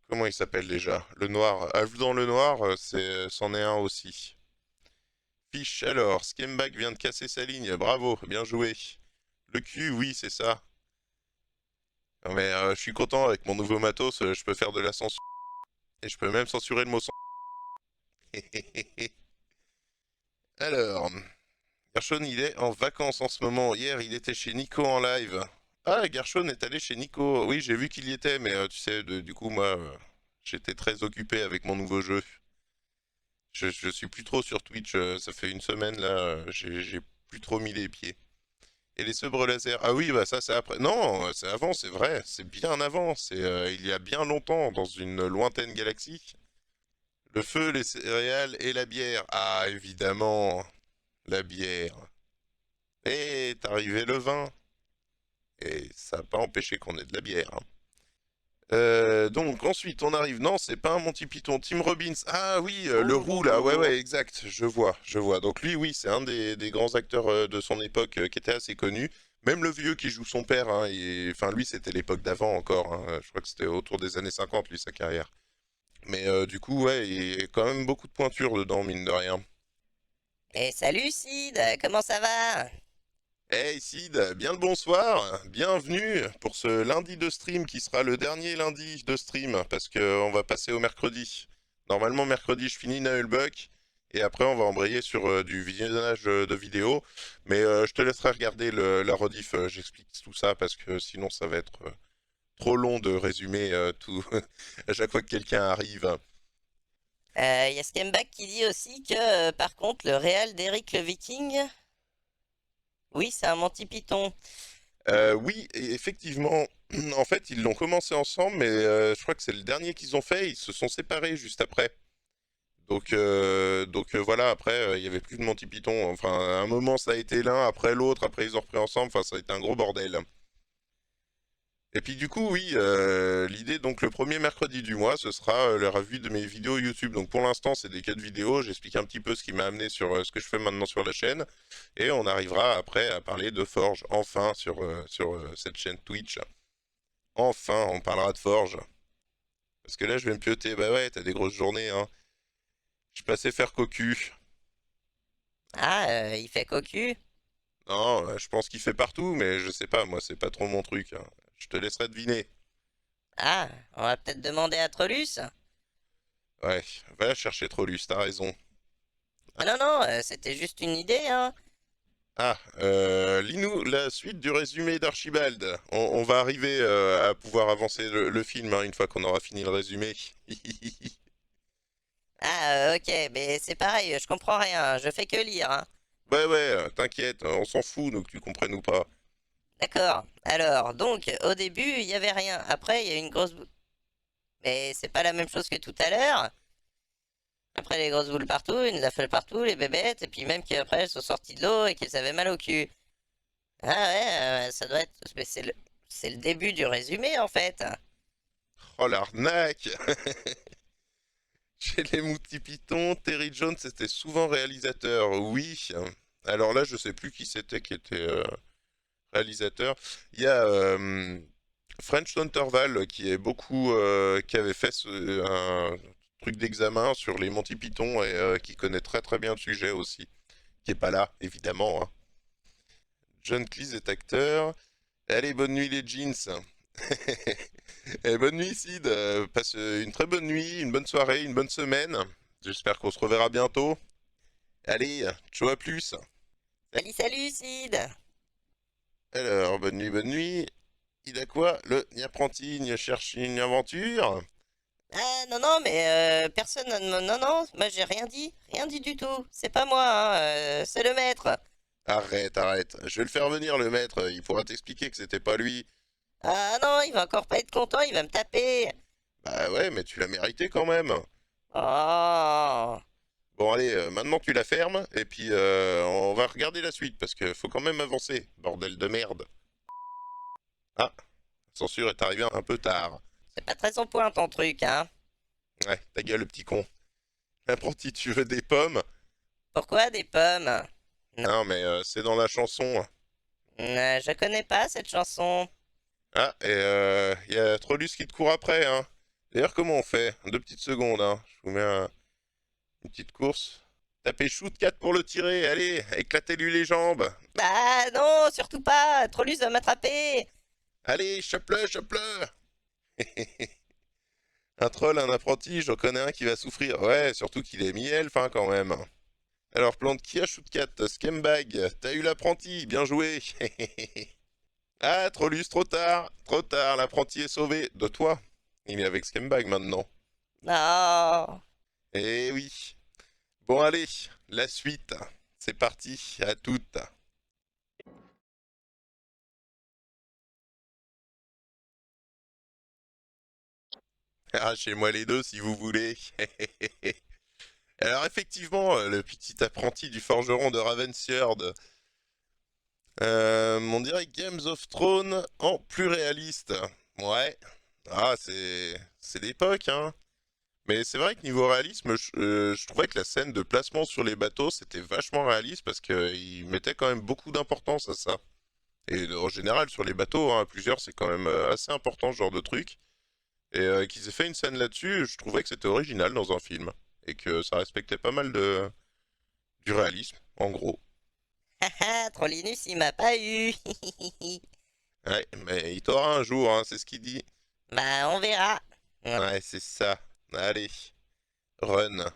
comment il s'appelle déjà? Le noir. Ajoute dans le noir, c'en est un aussi. Fiche, alors, Skemback vient de casser sa ligne, bravo, bien joué. Le cul, oui, c'est ça. Non, mais je suis content, avec mon nouveau matos, je peux faire de la censure. Et je peux même censurer le mot censure. Alors, Gershon, il est en vacances en ce moment. Hier, il était chez Nico en live. Ah, Gershon est allé chez Nico. Oui, j'ai vu qu'il y était, mais tu sais, du coup, moi, j'étais très occupé avec mon nouveau jeu. Je suis plus trop sur Twitch, ça fait une semaine là, j'ai plus trop mis les pieds. Et les sabres laser. Ah oui, bah ça c'est après. Non, c'est avant, c'est vrai. C'est bien avant. C'est il y a bien longtemps, dans une lointaine galaxie. Le feu, les céréales et la bière. Ah, évidemment, la bière. Et est arrivé le vin. Et ça n'a pas empêché qu'on ait de la bière, hein. Donc ensuite on arrive, non c'est pas un Monty Python, Tim Robbins, ah oui, le roux là, ouais Oh. ouais exact, je vois, donc lui oui c'est un des grands acteurs de son époque qui était assez connu, même le vieux qui joue son père, hein, enfin lui c'était l'époque d'avant encore, hein, je crois que c'était autour des années 50 lui sa carrière, mais du coup ouais il y a quand même beaucoup de pointures dedans mine de rien. Et salut Sid, comment ça va? Hey Sid, bien le bonsoir, bienvenue pour ce lundi de stream qui sera le dernier lundi de stream parce que on va passer au mercredi. Normalement mercredi je finis Nullbuck et après on va embrayer sur du visionnage de vidéos, mais je te laisserai regarder la rediff, j'explique tout ça parce que sinon ça va être trop long de résumer tout à chaque fois que quelqu'un arrive. Il y a Skemback qui dit aussi que par contre le réal d'Eric le Viking, oui c'est un Monty Python. Oui, et effectivement, en fait, ils l'ont commencé ensemble, mais je crois que c'est le dernier qu'ils ont fait. Ils se sont séparés juste après. Donc voilà, après, il y avait plus de Monty Python. Enfin, à un moment, ça a été l'un, après l'autre, après ils ont repris ensemble. Enfin, ça a été un gros bordel. Et puis du coup, oui, l'idée, donc le premier mercredi du mois, ce sera la revue de mes vidéos YouTube. Donc pour l'instant, c'est des quêtes vidéo. J'explique un petit peu ce qui m'a amené sur ce que je fais maintenant sur la chaîne. Et on arrivera après à parler de Forge, enfin, sur cette chaîne Twitch. Enfin, on parlera de Forge. Parce que là, je vais me pioter. Bah ouais, t'as des grosses journées, hein. Je suis passé faire cocu. Ah, il fait cocu? Non, je pense qu'il fait partout, mais je sais pas, moi, c'est pas trop mon truc, hein. Je te laisserai deviner. Ah, on va peut-être demander à Trolus. Ouais, va chercher Trollus, t'as raison. Ah non, non, c'était juste une idée, hein. Ah, lis-nous la suite du résumé d'Archibald. On va arriver à pouvoir avancer le film hein, une fois qu'on aura fini le résumé. Ah, ok, mais c'est pareil, je comprends rien, je fais que lire, hein. Ouais, ouais, t'inquiète, on s'en fout, donc tu comprennes ou pas. D'accord. Alors, donc, au début, il y avait rien. Après, il y a eu une grosse boule. Mais c'est pas la même chose que tout à l'heure. Après, les grosses boules partout, il nous a fait partout, les bébêtes, et puis même qu'après, elles sont sorties de l'eau et qu'elles avaient mal au cul. Ah ouais, ça doit être... Mais c'est le début du résumé, en fait. Oh l'arnaque! Chez les Monty Python, Terry Jones était souvent réalisateur, oui. Alors là, je sais plus qui c'était qui était réalisateur. Il y a French Interval qui est beaucoup, qui avait fait un truc d'examen sur les Monty Python et qui connaît très très bien le sujet aussi. Qui est pas là, évidemment, hein. John Cleese est acteur. Allez, bonne nuit les jeans. Et bonne nuit Sid. Passe une très bonne nuit, une bonne soirée, une bonne semaine. J'espère qu'on se reverra bientôt. Allez, ciao à plus. Salut, salut, Sid! Alors, bonne nuit, bonne nuit. Il a quoi? Le ni apprenti, ni cherche une aventure? Ah, non, non, mais personne... Non, non, non, moi j'ai rien dit du tout. C'est pas moi, hein, c'est le maître. Arrête, arrête. Je vais le faire venir le maître. Il pourra t'expliquer que c'était pas lui. Ah non, il va encore pas être content, il va me taper. Bah ouais, mais tu l'as mérité quand même. Oh... Bon, allez, maintenant tu la fermes, et puis on va regarder la suite, parce qu'il faut quand même avancer, bordel de merde. Ah, la censure est arrivée un peu tard. C'est pas très en point ton truc, hein. Ouais, ta gueule, le petit con. Apprenti, tu veux des pommes? Pourquoi des pommes? Non, mais c'est dans la chanson. Je connais pas cette chanson. Ah, et y a Trollus qui te court après, hein. D'ailleurs, comment on fait? 2 petites secondes, hein. Je vous mets une petite course. Tapez shoot 4 pour le tirer, allez, éclatez-lui les jambes. Bah non, surtout pas. Trollus va m'attraper. Allez, chope-le, chope-le. Un troll, un apprenti, j'en connais un qui va souffrir. Ouais, surtout qu'il est mi-elfe, hein, quand même. Alors, plante qui a shoot 4? Skembag, t'as eu l'apprenti, bien joué. Ah, Trollus, trop tard, l'apprenti est sauvé. De toi. Il est avec Skembag maintenant. Non. Eh oui. Bon, allez, la suite. C'est parti, à toutes. Arrachez-moi les deux si vous voulez. Alors effectivement, le petit apprenti du forgeron de Ravensfjord, on dirait Games of Thrones en plus réaliste. Ouais, Ah, c'est l'époque, hein. Mais c'est vrai que niveau réalisme, je trouvais que la scène de placement sur les bateaux, c'était vachement réaliste parce qu'ils mettaient quand même beaucoup d'importance à ça. Et en général, sur les bateaux, hein, plusieurs, c'est quand même assez important ce genre de truc. Et qu'ils aient fait une scène là-dessus, je trouvais que c'était original dans un film. Et que ça respectait pas mal du réalisme, en gros. Haha, Trollinus, il m'a pas eu. Ouais, mais il t'aura un jour, hein, c'est ce qu'il dit. Bah, on verra. Ouais, c'est ça. Allez, run.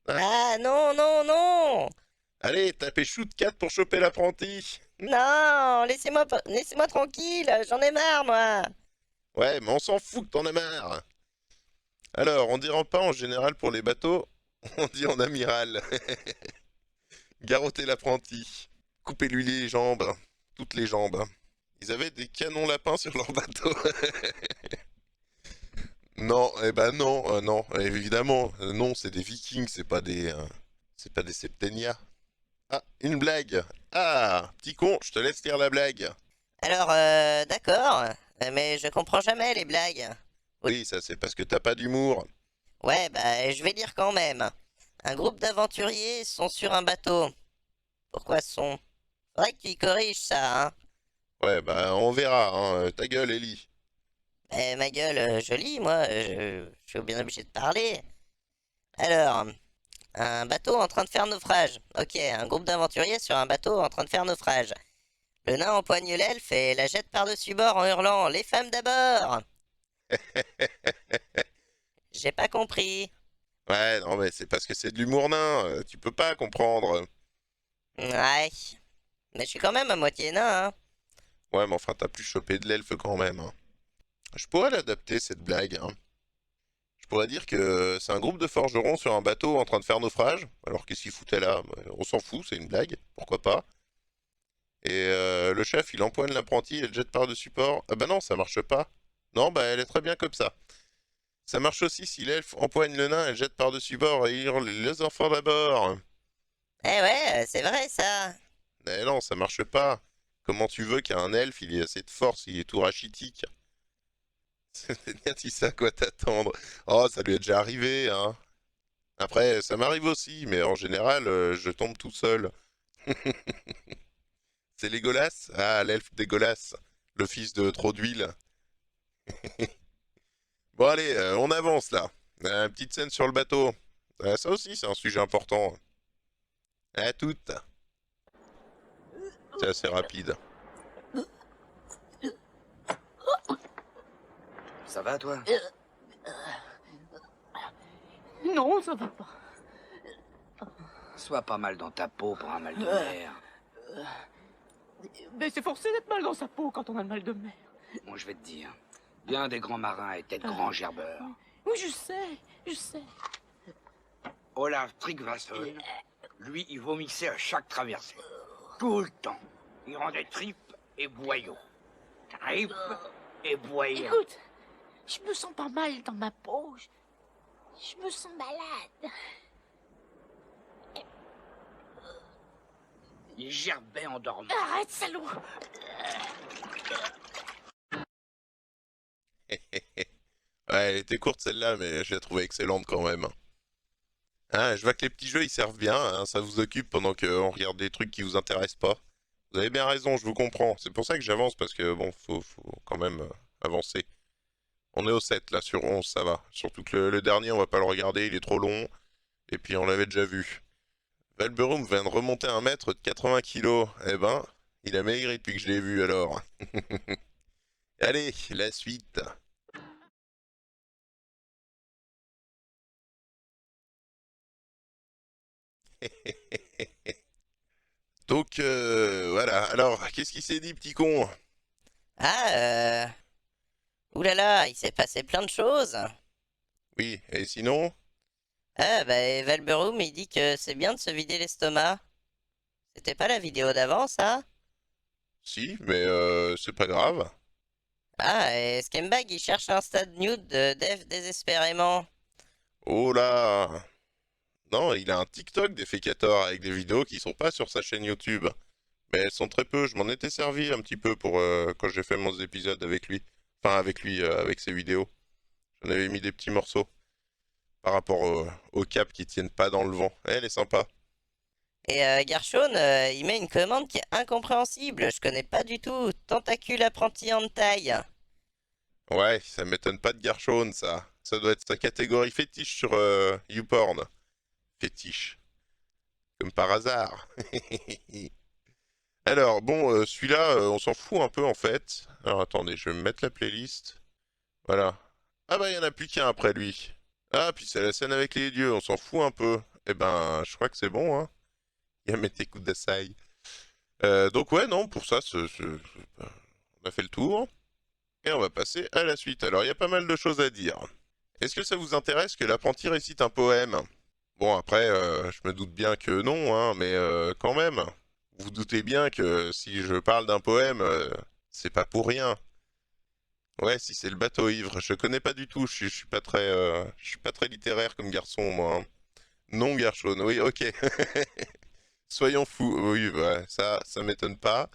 Ah, Ah, non, non, non! allez, tapez shoot 4 pour choper l'apprenti. Non, laissez-moi tranquille, j'en ai marre, moi. Ouais, mais on s'en fout que t'en as marre. Alors, on dira pas en général pour les bateaux, on dit en amiral. Garrottez l'apprenti. Coupez-lui les jambes, toutes les jambes. Ils avaient des canons lapins sur leur bateau. Non, eh ben non, non, évidemment, non, c'est des Vikings, c'est pas des Septenia. Ah, une blague. Ah, petit con, je te laisse lire la blague. Alors, d'accord, mais je comprends jamais les blagues. Oui, ça c'est parce que t'as pas d'humour. Ouais, bah, je vais dire quand même. Un groupe d'aventuriers sont sur un bateau. Pourquoi sont? Faudrait que tu y corriges ça, hein. Ouais, bah on verra, hein. Ta gueule, Ellie. Eh, ma gueule, je lis, moi, je suis bien obligé de parler. Alors, un bateau en train de faire naufrage. Ok, un groupe d'aventuriers sur un bateau en train de faire naufrage. Le nain empoigne l'elfe et la jette par-dessus bord en hurlant «Les femmes d'abord!» J'ai pas compris. Ouais, non, mais c'est parce que c'est de l'humour nain, tu peux pas comprendre. Ouais, mais je suis quand même à moitié nain, hein. Ouais, mais enfin, t'as pu choper de l'elfe quand même, hein. Je pourrais l'adapter, cette blague, hein. Je pourrais dire que c'est un groupe de forgerons sur un bateau en train de faire naufrage. Alors qu'est-ce qu'ils foutaient là? On s'en fout, c'est une blague, pourquoi pas. Et le chef, il empoigne l'apprenti et le jette par-dessus port. Ah bah non, ça marche pas. Non, bah elle est très bien comme ça. Ça marche aussi si l'elfe empoigne le nain et le jette par-dessus bord et hurle les enfants d'abord. Eh ouais, c'est vrai ça. Mais non, ça marche pas. Comment tu veux qu'un elfe, il ait assez de force, il est tout rachitique? C'est bien si ça à quoi t'attendre. Oh, ça lui est déjà arrivé, hein. Après, ça m'arrive aussi, mais en général, je tombe tout seul. C'est Légolas? Ah, l'elfe dégueulasse. Le fils de trop d'huile. Bon, allez, on avance là. Petite scène sur le bateau. Ça aussi, c'est un sujet important. À toutes. C'est assez rapide. Ça va, toi? Non, ça va pas. Sois pas mal dans ta peau pour un mal de mer. Mais c'est forcé d'être mal dans sa peau quand on a le mal de mer. Bon, je vais te dire. Bien des grands marins étaient de grands gerbeurs. Oui, je sais. Olaf Tryggvason, lui, il vomissait à chaque traversée. Tout le temps. Il rendait tripes et boyaux. Tripes et boyaux. Écoute, je me sens pas mal dans ma peau. Je me sens malade. Il gerbait en dormant. Arrête, salaud! Ouais, elle était courte celle-là, mais je la trouvais excellente quand même. Ah, je vois que les petits jeux ils servent bien, hein, ça vous occupe pendant qu'on regarde des trucs qui vous intéressent pas. Vous avez bien raison, je vous comprends. C'est pour ça que j'avance, parce que bon, faut quand même avancer. On est au 7 là, sur 11, ça va. Surtout que le dernier, on va pas le regarder, il est trop long. Et puis on l'avait déjà vu. Valberum vient de remonter un mètre de 80 kilos. Eh ben, il a maigri depuis que je l'ai vu alors. Allez, la suite. Donc voilà, alors qu'est-ce qu'il s'est dit petit con? Ah, ouh là là, il s'est passé plein de choses. Oui, et sinon? Ah, bah, Valberum, il dit que c'est bien de se vider l'estomac. C'était pas la vidéo d'avant, ça? Si, mais c'est pas grave. Ah, et Skembag, il cherche un stade nude de Dev désespérément. Oh là! Non, il a un TikTok défécateur avec des vidéos qui sont pas sur sa chaîne YouTube. Mais elles sont très peu, je m'en étais servi un petit peu pour quand j'ai fait mon épisode avec lui. Enfin, avec lui, avec ses vidéos. J'en avais mis des petits morceaux par rapport au cap qui tiennent pas dans le vent. Elle est sympa. Et Gershon, il met une commande qui est incompréhensible. Je connais pas du tout. Tentacule apprenti en taille. Ouais, ça m'étonne pas de Gershon, ça. Ça doit être sa catégorie fétiche sur YouPorn. Fétiche. Comme par hasard. Alors, bon, celui-là, on s'en fout un peu en fait. Alors attendez, je vais me mettre la playlist. Voilà. Ah bah, il y en a plus qu'un après lui. Ah, puis c'est la scène avec les dieux, on s'en fout un peu. Eh ben, je crois que c'est bon, hein. Yamete Kudasai. Donc ouais, non, pour ça, on a fait le tour. Et on va passer à la suite. Alors, il y a pas mal de choses à dire. Est-ce que ça vous intéresse que l'apprenti récite un poème? Bon, après, je me doute bien que non, hein, mais quand même. Vous vous doutez bien que si je parle d'un poème, c'est pas pour rien. Ouais, si c'est le bateau ivre, je connais pas du tout, je suis pas très littéraire comme garçon, moi, hein. Non, Gershon, oui, ok. Soyons fous, oui, bah, ça m'étonne pas.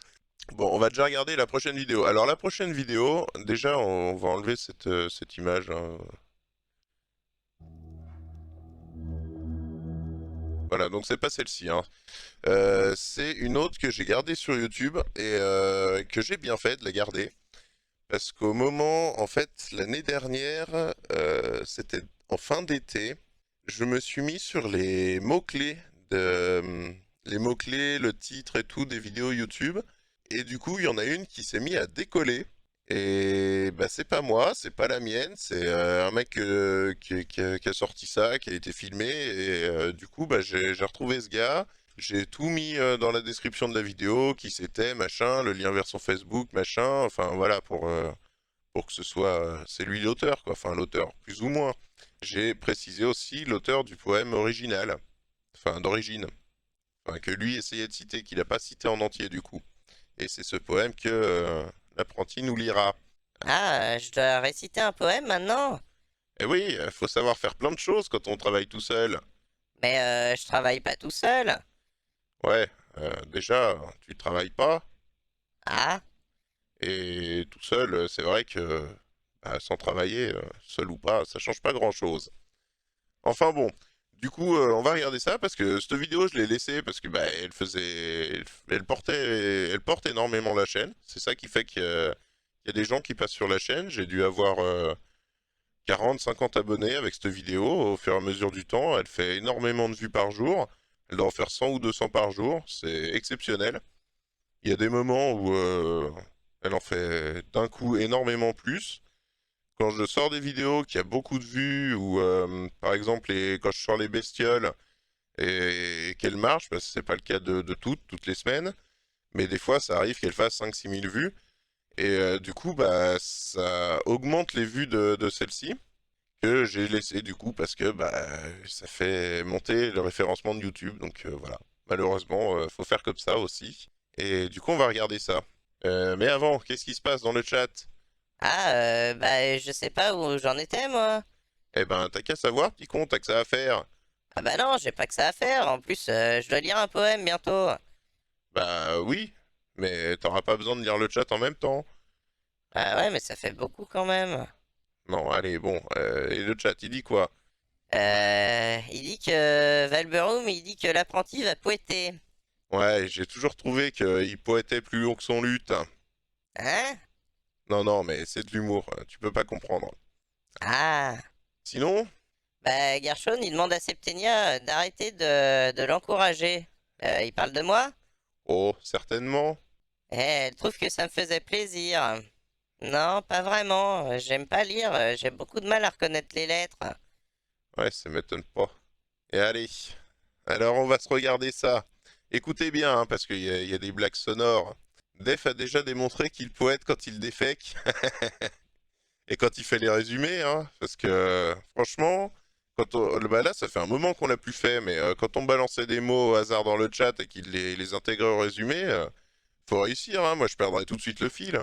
Bon, on va déjà regarder la prochaine vidéo. Alors, la prochaine vidéo, déjà, on va enlever cette image, hein. Voilà, donc c'est pas celle-ci, hein. C'est une autre que j'ai gardée sur YouTube et que j'ai bien fait de la garder. Parce qu'au moment, en fait, l'année dernière, c'était en fin d'été, je me suis mis sur les mots-clés les mots-clés, le titre et tout des vidéos YouTube. Et du coup, il y en a une qui s'est mis à décoller. Et bah, c'est pas moi, c'est pas la mienne, c'est un mec qui a sorti ça, qui a été filmé. Et du coup, bah, j'ai retrouvé ce gars. J'ai tout mis dans la description de la vidéo, qui c'était, machin, le lien vers son Facebook, machin. Enfin voilà, pour que ce soit. C'est lui l'auteur, quoi. Enfin, l'auteur, plus ou moins. J'ai précisé aussi l'auteur du poème original. Enfin, d'origine. Enfin, que lui essayait de citer, qu'il n'a pas cité en entier, du coup. Et c'est ce poème que l'apprenti nous lira. Ah, je dois réciter un poème maintenant? Et oui, faut savoir faire plein de choses quand on travaille tout seul. Mais je travaille pas tout seul. Ouais, déjà, tu travailles pas, Ah, et tout seul, c'est vrai que bah, sans travailler, seul ou pas, ça change pas grand-chose. Enfin bon, du coup, on va regarder ça parce que cette vidéo, je l'ai laissée parce que bah, elle porte énormément la chaîne. C'est ça qui fait qu'il y a des gens qui passent sur la chaîne. J'ai dû avoir 40, 50 abonnés avec cette vidéo au fur et à mesure du temps. Elle fait énormément de vues par jour. Elle doit en faire 100 ou 200 par jour. C'est exceptionnel. Il y a des moments où elle en fait d'un coup énormément plus. Quand je sors des vidéos qui a beaucoup de vues, ou par exemple quand je sors les bestioles et qu'elles marchent, parce que c'est pas le cas de toutes les semaines, mais des fois ça arrive qu'elles fassent 5-6 000 vues, et du coup bah ça augmente les vues de celle-ci, que j'ai laissé du coup parce que bah ça fait monter le référencement de YouTube, donc voilà. Malheureusement, faut faire comme ça aussi. Et du coup on va regarder ça. Mais avant, qu'est-ce qui se passe dans le chat? ah, bah je sais pas où j'en étais moi. Eh ben, t'as qu'à savoir, petit con, t'as que ça à faire. Ah bah non, j'ai pas que ça à faire. En plus, je dois lire un poème bientôt. Bah oui, mais t'auras pas besoin de lire le chat en même temps. Ah ouais, mais ça fait beaucoup quand même. Non, allez, bon, et le chat, il dit quoi? Il dit que Valberum, il dit que l'apprenti va poéter. Ouais, j'ai toujours trouvé qu'il poètait plus long que son luth. Hein? Non, non, mais c'est de l'humour, tu peux pas comprendre. Ah. Sinon, Bah Gershon, il demande à Septenia d'arrêter de l'encourager. Il parle de moi? oh, certainement. Elle trouve que ça me faisait plaisir. Non, pas vraiment. J'aime pas lire. J'ai beaucoup de mal à reconnaître les lettres. Ouais, ça m'étonne pas. Et allez, alors on va se regarder ça. Écoutez bien, hein, parce qu'il y a des blagues sonores. Def a déjà démontré qu'il poète quand il défèque. Et quand il fait les résumés, hein, parce que franchement, bah là, ça fait un moment qu'on l'a plus fait, mais quand on balançait des mots au hasard dans le chat et qu'il les intégrait au résumé, faut réussir, hein. Moi je perdrais tout de suite le fil.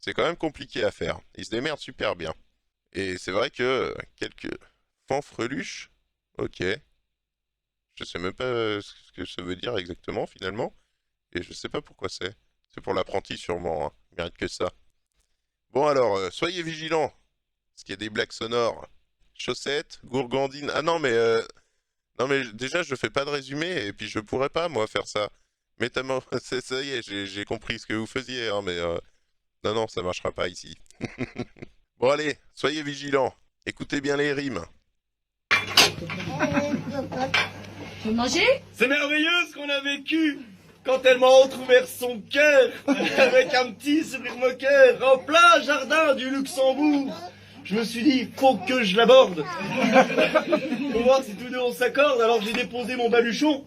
C'est quand même compliqué à faire. Il se démerde super bien. Et c'est vrai que quelques fanfreluches, ok, je sais même pas ce que ça veut dire exactement finalement, et je sais pas pourquoi c'est. C'est pour l'apprenti sûrement, hein. Il mérite que ça. Bon alors, soyez vigilants, parce qu'il y a des blagues sonores. Chaussettes, gourgandine... Ah non, mais... Non mais déjà, je fais pas de résumé, et puis je pourrais pas, moi, faire ça. Ça y est, j'ai compris ce que vous faisiez, hein, mais... Non, non, ça marchera pas ici. Bon allez, soyez vigilants. Écoutez bien les rimes. Vous mangez? C'est merveilleux ce qu'on a vécu quand elle m'a entrouvert son cœur avec un petit sourire moqueur en plein jardin du Luxembourg. Je me suis dit, faut que je l'aborde. Pour voir si tous deux on s'accorde, alors j'ai déposé mon baluchon.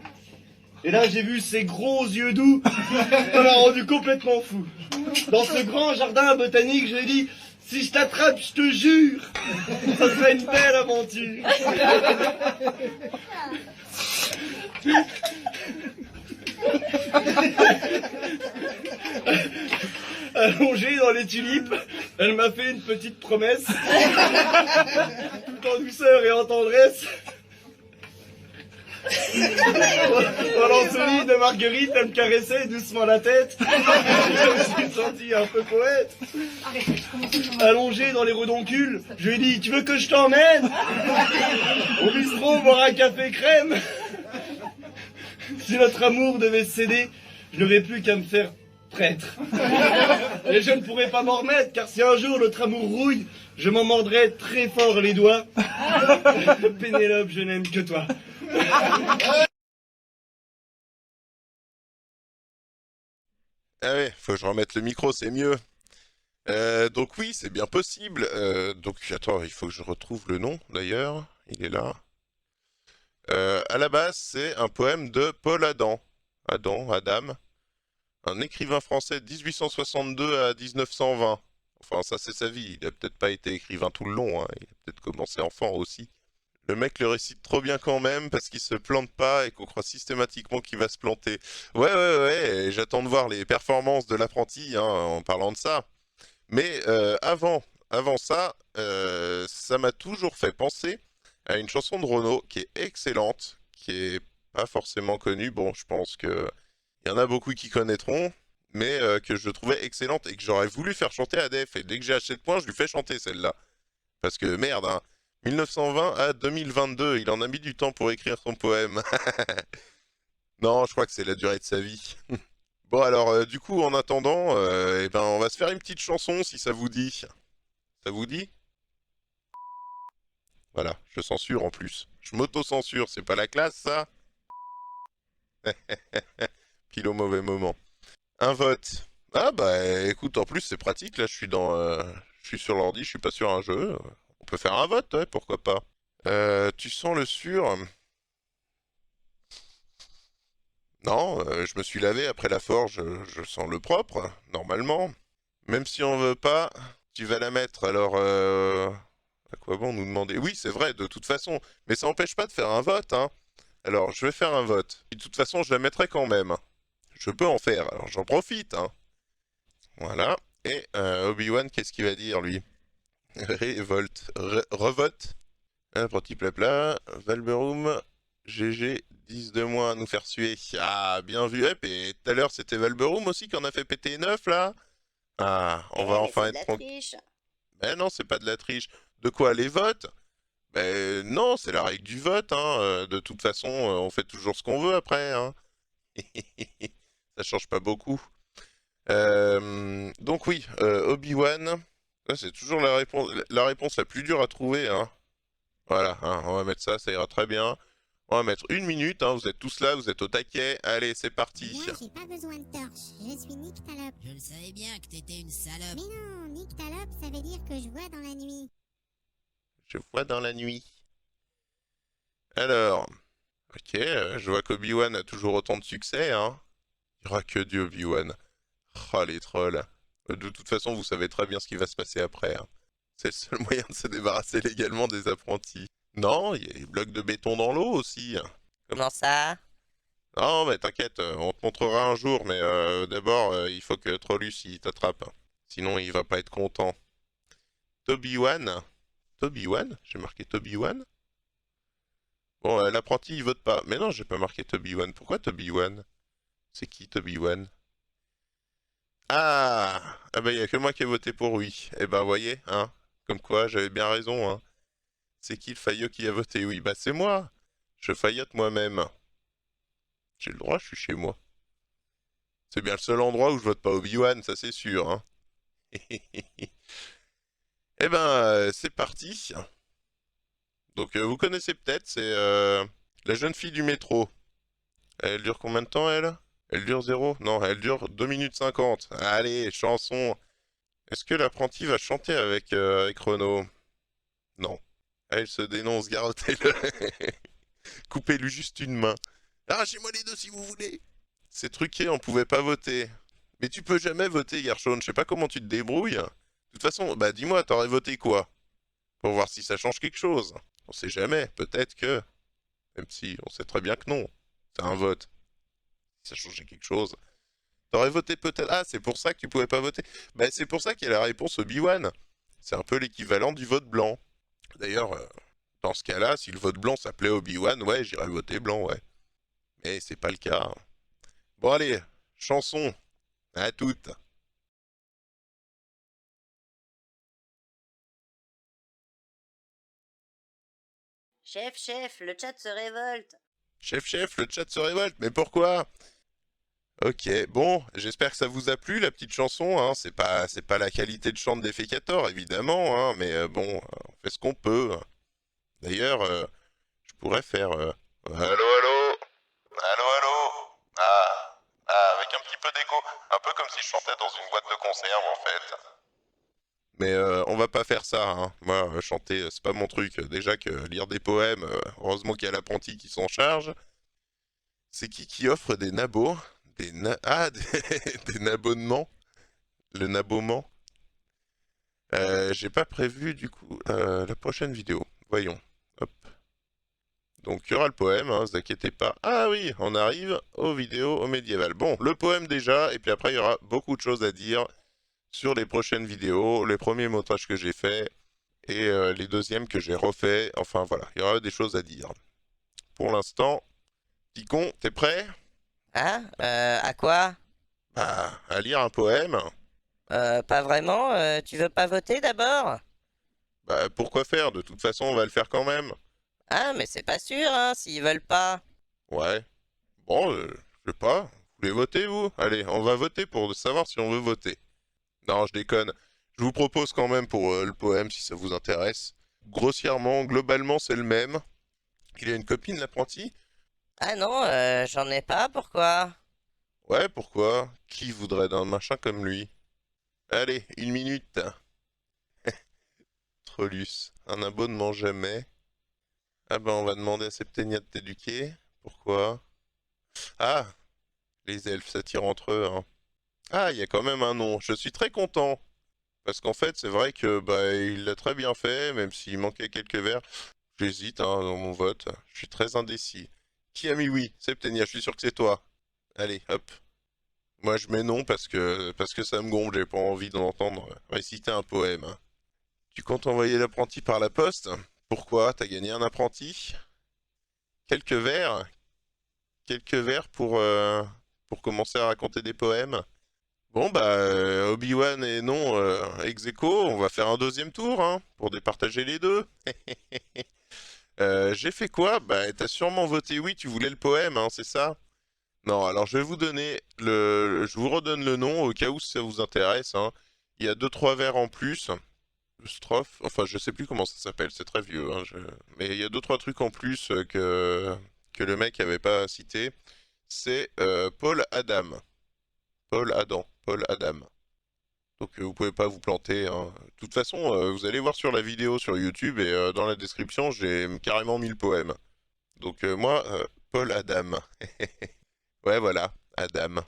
Et là j'ai vu ses gros yeux doux. Ça m'a rendu complètement fou. Dans ce grand jardin botanique, je lui ai dit, si je t'attrape, je te jure, ça sera une belle aventure. Allongée dans les tulipes, elle m'a fait une petite promesse, tout en douceur et en tendresse. Pendant ce lit de marguerite, elle me caressait doucement la tête. Je me suis senti un peu poète. Allongé dans les redoncules, je lui ai dit, tu veux que je t'emmène au bistrot boire un café crème? Si notre amour devait céder, je n'aurais plus qu'à me faire prêtre. Et je ne pourrais pas m'en remettre, car si un jour notre amour rouille, je m'en mordrais très fort les doigts. Pénélope, je n'aime que toi. Ah ouais, faut que je remette le micro, c'est mieux. Donc oui, c'est bien possible. Donc attends, il faut que je retrouve le nom d'ailleurs. Il est là. À la base, c'est un poème de Paul Adam. Adam. Un écrivain français de 1862 à 1920. Enfin, ça c'est sa vie. Il a peut-être pas été écrivain tout le long. Hein. Il a peut-être commencé enfant aussi. Le mec le récite trop bien quand même parce qu'il se plante pas et qu'on croit systématiquement qu'il va se planter. Ouais, et j'attends de voir les performances de l'apprenti hein, en parlant de ça. Mais avant ça, ça m'a toujours fait penser à une chanson de Renaud qui est excellente, qui est pas forcément connue. Bon, je pense que il y en a beaucoup qui connaîtront, mais que je trouvais excellente et que j'aurais voulu faire chanter à Def. Et dès que j'ai acheté le point, je lui fais chanter celle-là. Parce que merde, hein, 1920 à 2022, il en a mis du temps pour écrire son poème. Non, je crois que c'est la durée de sa vie. Bon alors, du coup, en attendant, eh ben, on va se faire une petite chanson si ça vous dit. Ça vous dit? Voilà, je censure en plus. Je m'auto-censure, c'est pas la classe ça? Pile au mauvais moment. Un vote. Ah bah écoute, en plus c'est pratique, là je suis sur l'ordi, je suis pas sur un jeu. On peut faire un vote, ouais, pourquoi pas. Tu sens le sûr? Non, je me suis lavé après la forge, je sens le propre, normalement. Même si on veut pas, tu vas la mettre, alors à quoi bon nous demander? Oui, c'est vrai, de toute façon, mais ça n'empêche pas de faire un vote, hein. Alors, je vais faire un vote. Et de toute façon, je la mettrai quand même. Je peux en faire, alors j'en profite, hein. Voilà. Et Obi-Wan, qu'est-ce qu'il va dire, lui? Révolte. Revote. Petit plat. Valberum. GG. 10 de moins à nous faire suer. Ah, bien vu. Et tout à l'heure, c'était Valberum aussi qui en a fait péter 9, là? Ah, on va enfin être tranquille. Mais non, c'est pas de la triche. De quoi, les votes? Ben non, c'est la règle du vote, hein. De toute façon, on fait toujours ce qu'on veut après, hein. Ça change pas beaucoup. Donc oui, Obi-Wan, c'est toujours la réponse la plus dure à trouver, hein. Voilà, hein, on va mettre ça, ça ira très bien. On va mettre 1 minute, hein, vous êtes tous là, vous êtes au taquet. Allez, c'est parti. Moi, j'ai pas besoin de torche. Je suis Nyctalope. Je le savais bien que t'étais une salope. Mais non, Nyctalope, ça veut dire que je vois dans la nuit. Je vois dans la nuit. Alors, ok, je vois qu'Obi-Wan a toujours autant de succès, hein. Il n'y aura que du Obi-Wan. Oh, les trolls. De toute façon, vous savez très bien ce qui va se passer après, hein. C'est le seul moyen de se débarrasser légalement des apprentis. Non, il y a les blocs de béton dans l'eau aussi. Comment ça? Non, mais t'inquiète, on te montrera un jour, mais d'abord, il faut que Trollus il t'attrape. Sinon, il va pas être content. Toby-Wan? Toby-Wan? J'ai marqué Toby-Wan? Bon, l'apprenti, il vote pas. Mais non, j'ai pas marqué Toby-Wan. Pourquoi Toby-Wan? C'est qui Toby-Wan? Ah bah, il y a que moi qui ai voté pour oui. Eh ben, voyez, hein. Comme quoi, j'avais bien raison, hein. C'est qui le faillot qui a voté oui? Bah, c'est moi. Je faillote moi-même. J'ai le droit, je suis chez moi. C'est bien le seul endroit où je vote pas Obi-Wan, ça c'est sûr, hein. Eh ben, c'est parti. Donc, vous connaissez peut-être, c'est la jeune fille du métro. Elle dure combien de temps, elle? Elle dure 0? Non, elle dure 2 minutes 50. Allez, chanson. Est-ce que l'apprenti va chanter avec Renaud? Non. Elle se dénonce, garrotez-le. Coupez-lui juste une main. Arrachez-moi les deux si vous voulez. C'est truqué, on pouvait pas voter. Mais tu peux jamais voter, Gershon. Je sais pas comment tu te débrouilles. De toute façon, bah dis-moi, t'aurais voté quoi? Pour voir si ça change quelque chose. On sait jamais, peut-être que... Même si on sait très bien que non. C'est un vote. Si ça changeait quelque chose. T'aurais voté peut-être... Ah, c'est pour ça que tu pouvais pas voter. Bah c'est pour ça qu'il y a la réponse Obi-Wan. C'est un peu l'équivalent du vote blanc. D'ailleurs, dans ce cas-là, si le vote blanc s'appelait Obi-Wan, ouais, j'irais voter blanc, ouais. Mais c'est pas le cas. Hein. Bon allez, chanson. À toutes. Chef, le chat se révolte. Chef, le chat se révolte, mais pourquoi? Ok, bon, j'espère que ça vous a plu, la petite chanson, hein. C'est pas la qualité de chant de Defecator, évidemment, hein, mais bon, on fait ce qu'on peut. D'ailleurs, je pourrais faire... Allô? Avec un petit peu d'écho, un peu comme si je chantais dans une boîte de conserve, en fait. Mais on va pas faire ça, hein. Moi, chanter, c'est pas mon truc. Déjà que lire des poèmes, heureusement qu'il y a l'apprenti qui s'en charge. C'est qui offre des nabos? Des nabonnements? Le naboment? J'ai pas prévu, du coup, la prochaine vidéo. Voyons. Hop. Donc, il y aura le poème, hein, vous inquiétez pas. Ah oui, on arrive aux vidéos au médiéval. Bon, le poème déjà, et puis après, il y aura beaucoup de choses à dire sur les prochaines vidéos, les premiers montages que j'ai faits, et les deuxièmes que j'ai refaits. Enfin, voilà, il y aura des choses à dire. Pour l'instant, Ticon, t'es prêt? Hein? À quoi? Bah, à lire un poème. Pas vraiment, tu veux pas voter d'abord? Bah, pourquoi faire? De toute façon, on va le faire quand même. Ah, mais c'est pas sûr, hein, s'ils veulent pas. Ouais. Bon, je sais pas. Vous voulez voter, vous? Allez, on va voter pour savoir si on veut voter. Non, je déconne. Je vous propose quand même pour le poème, si ça vous intéresse. Grossièrement, globalement, c'est le même. Il a une copine, l'apprenti? Ah non, j'en ai pas, pourquoi? Ouais, pourquoi? Qui voudrait d'un machin comme lui? Allez, 1 minute. Trolus. Un abonnement jamais. Ah ben, on va demander à Septenia de t'éduquer. Pourquoi? Ah! Les elfes s'attirent entre eux, hein. Ah, il y a quand même un nom. Je suis très content. Parce qu'en fait, c'est vrai que bah il l'a très bien fait, même s'il manquait quelques vers. J'hésite hein, dans mon vote. Je suis très indécis. Qui a mis oui? Septenia, je suis sûr que c'est toi. Allez, hop. Moi, je mets non parce que ça me gonfle. J'ai pas envie d'entendre réciter un poème. Hein. Tu comptes envoyer l'apprenti par la poste? Pourquoi? T'as gagné un apprenti? Quelques vers? Quelques vers pour commencer à raconter des poèmes? Bon bah Obi-Wan et non ex aequo, on va faire un deuxième tour hein, pour départager les deux. J'ai fait quoi? Bah t'as sûrement voté oui, tu voulais le poème, hein, c'est ça? Non, alors je vais vous donner je vous redonne le nom au cas où ça vous intéresse. Hein. Il y a 2-3 vers en plus. Strophe, enfin je sais plus comment ça s'appelle, c'est très vieux. Hein, mais il y a 2-3 trucs en plus que le mec avait pas cité. C'est Paul Adam. Paul Adam. Donc vous pouvez pas vous planter. Hein. De toute façon, vous allez voir sur la vidéo sur YouTube et dans la description, j'ai carrément mis le poème. Donc moi, Paul Adam. Ouais, voilà, Adam.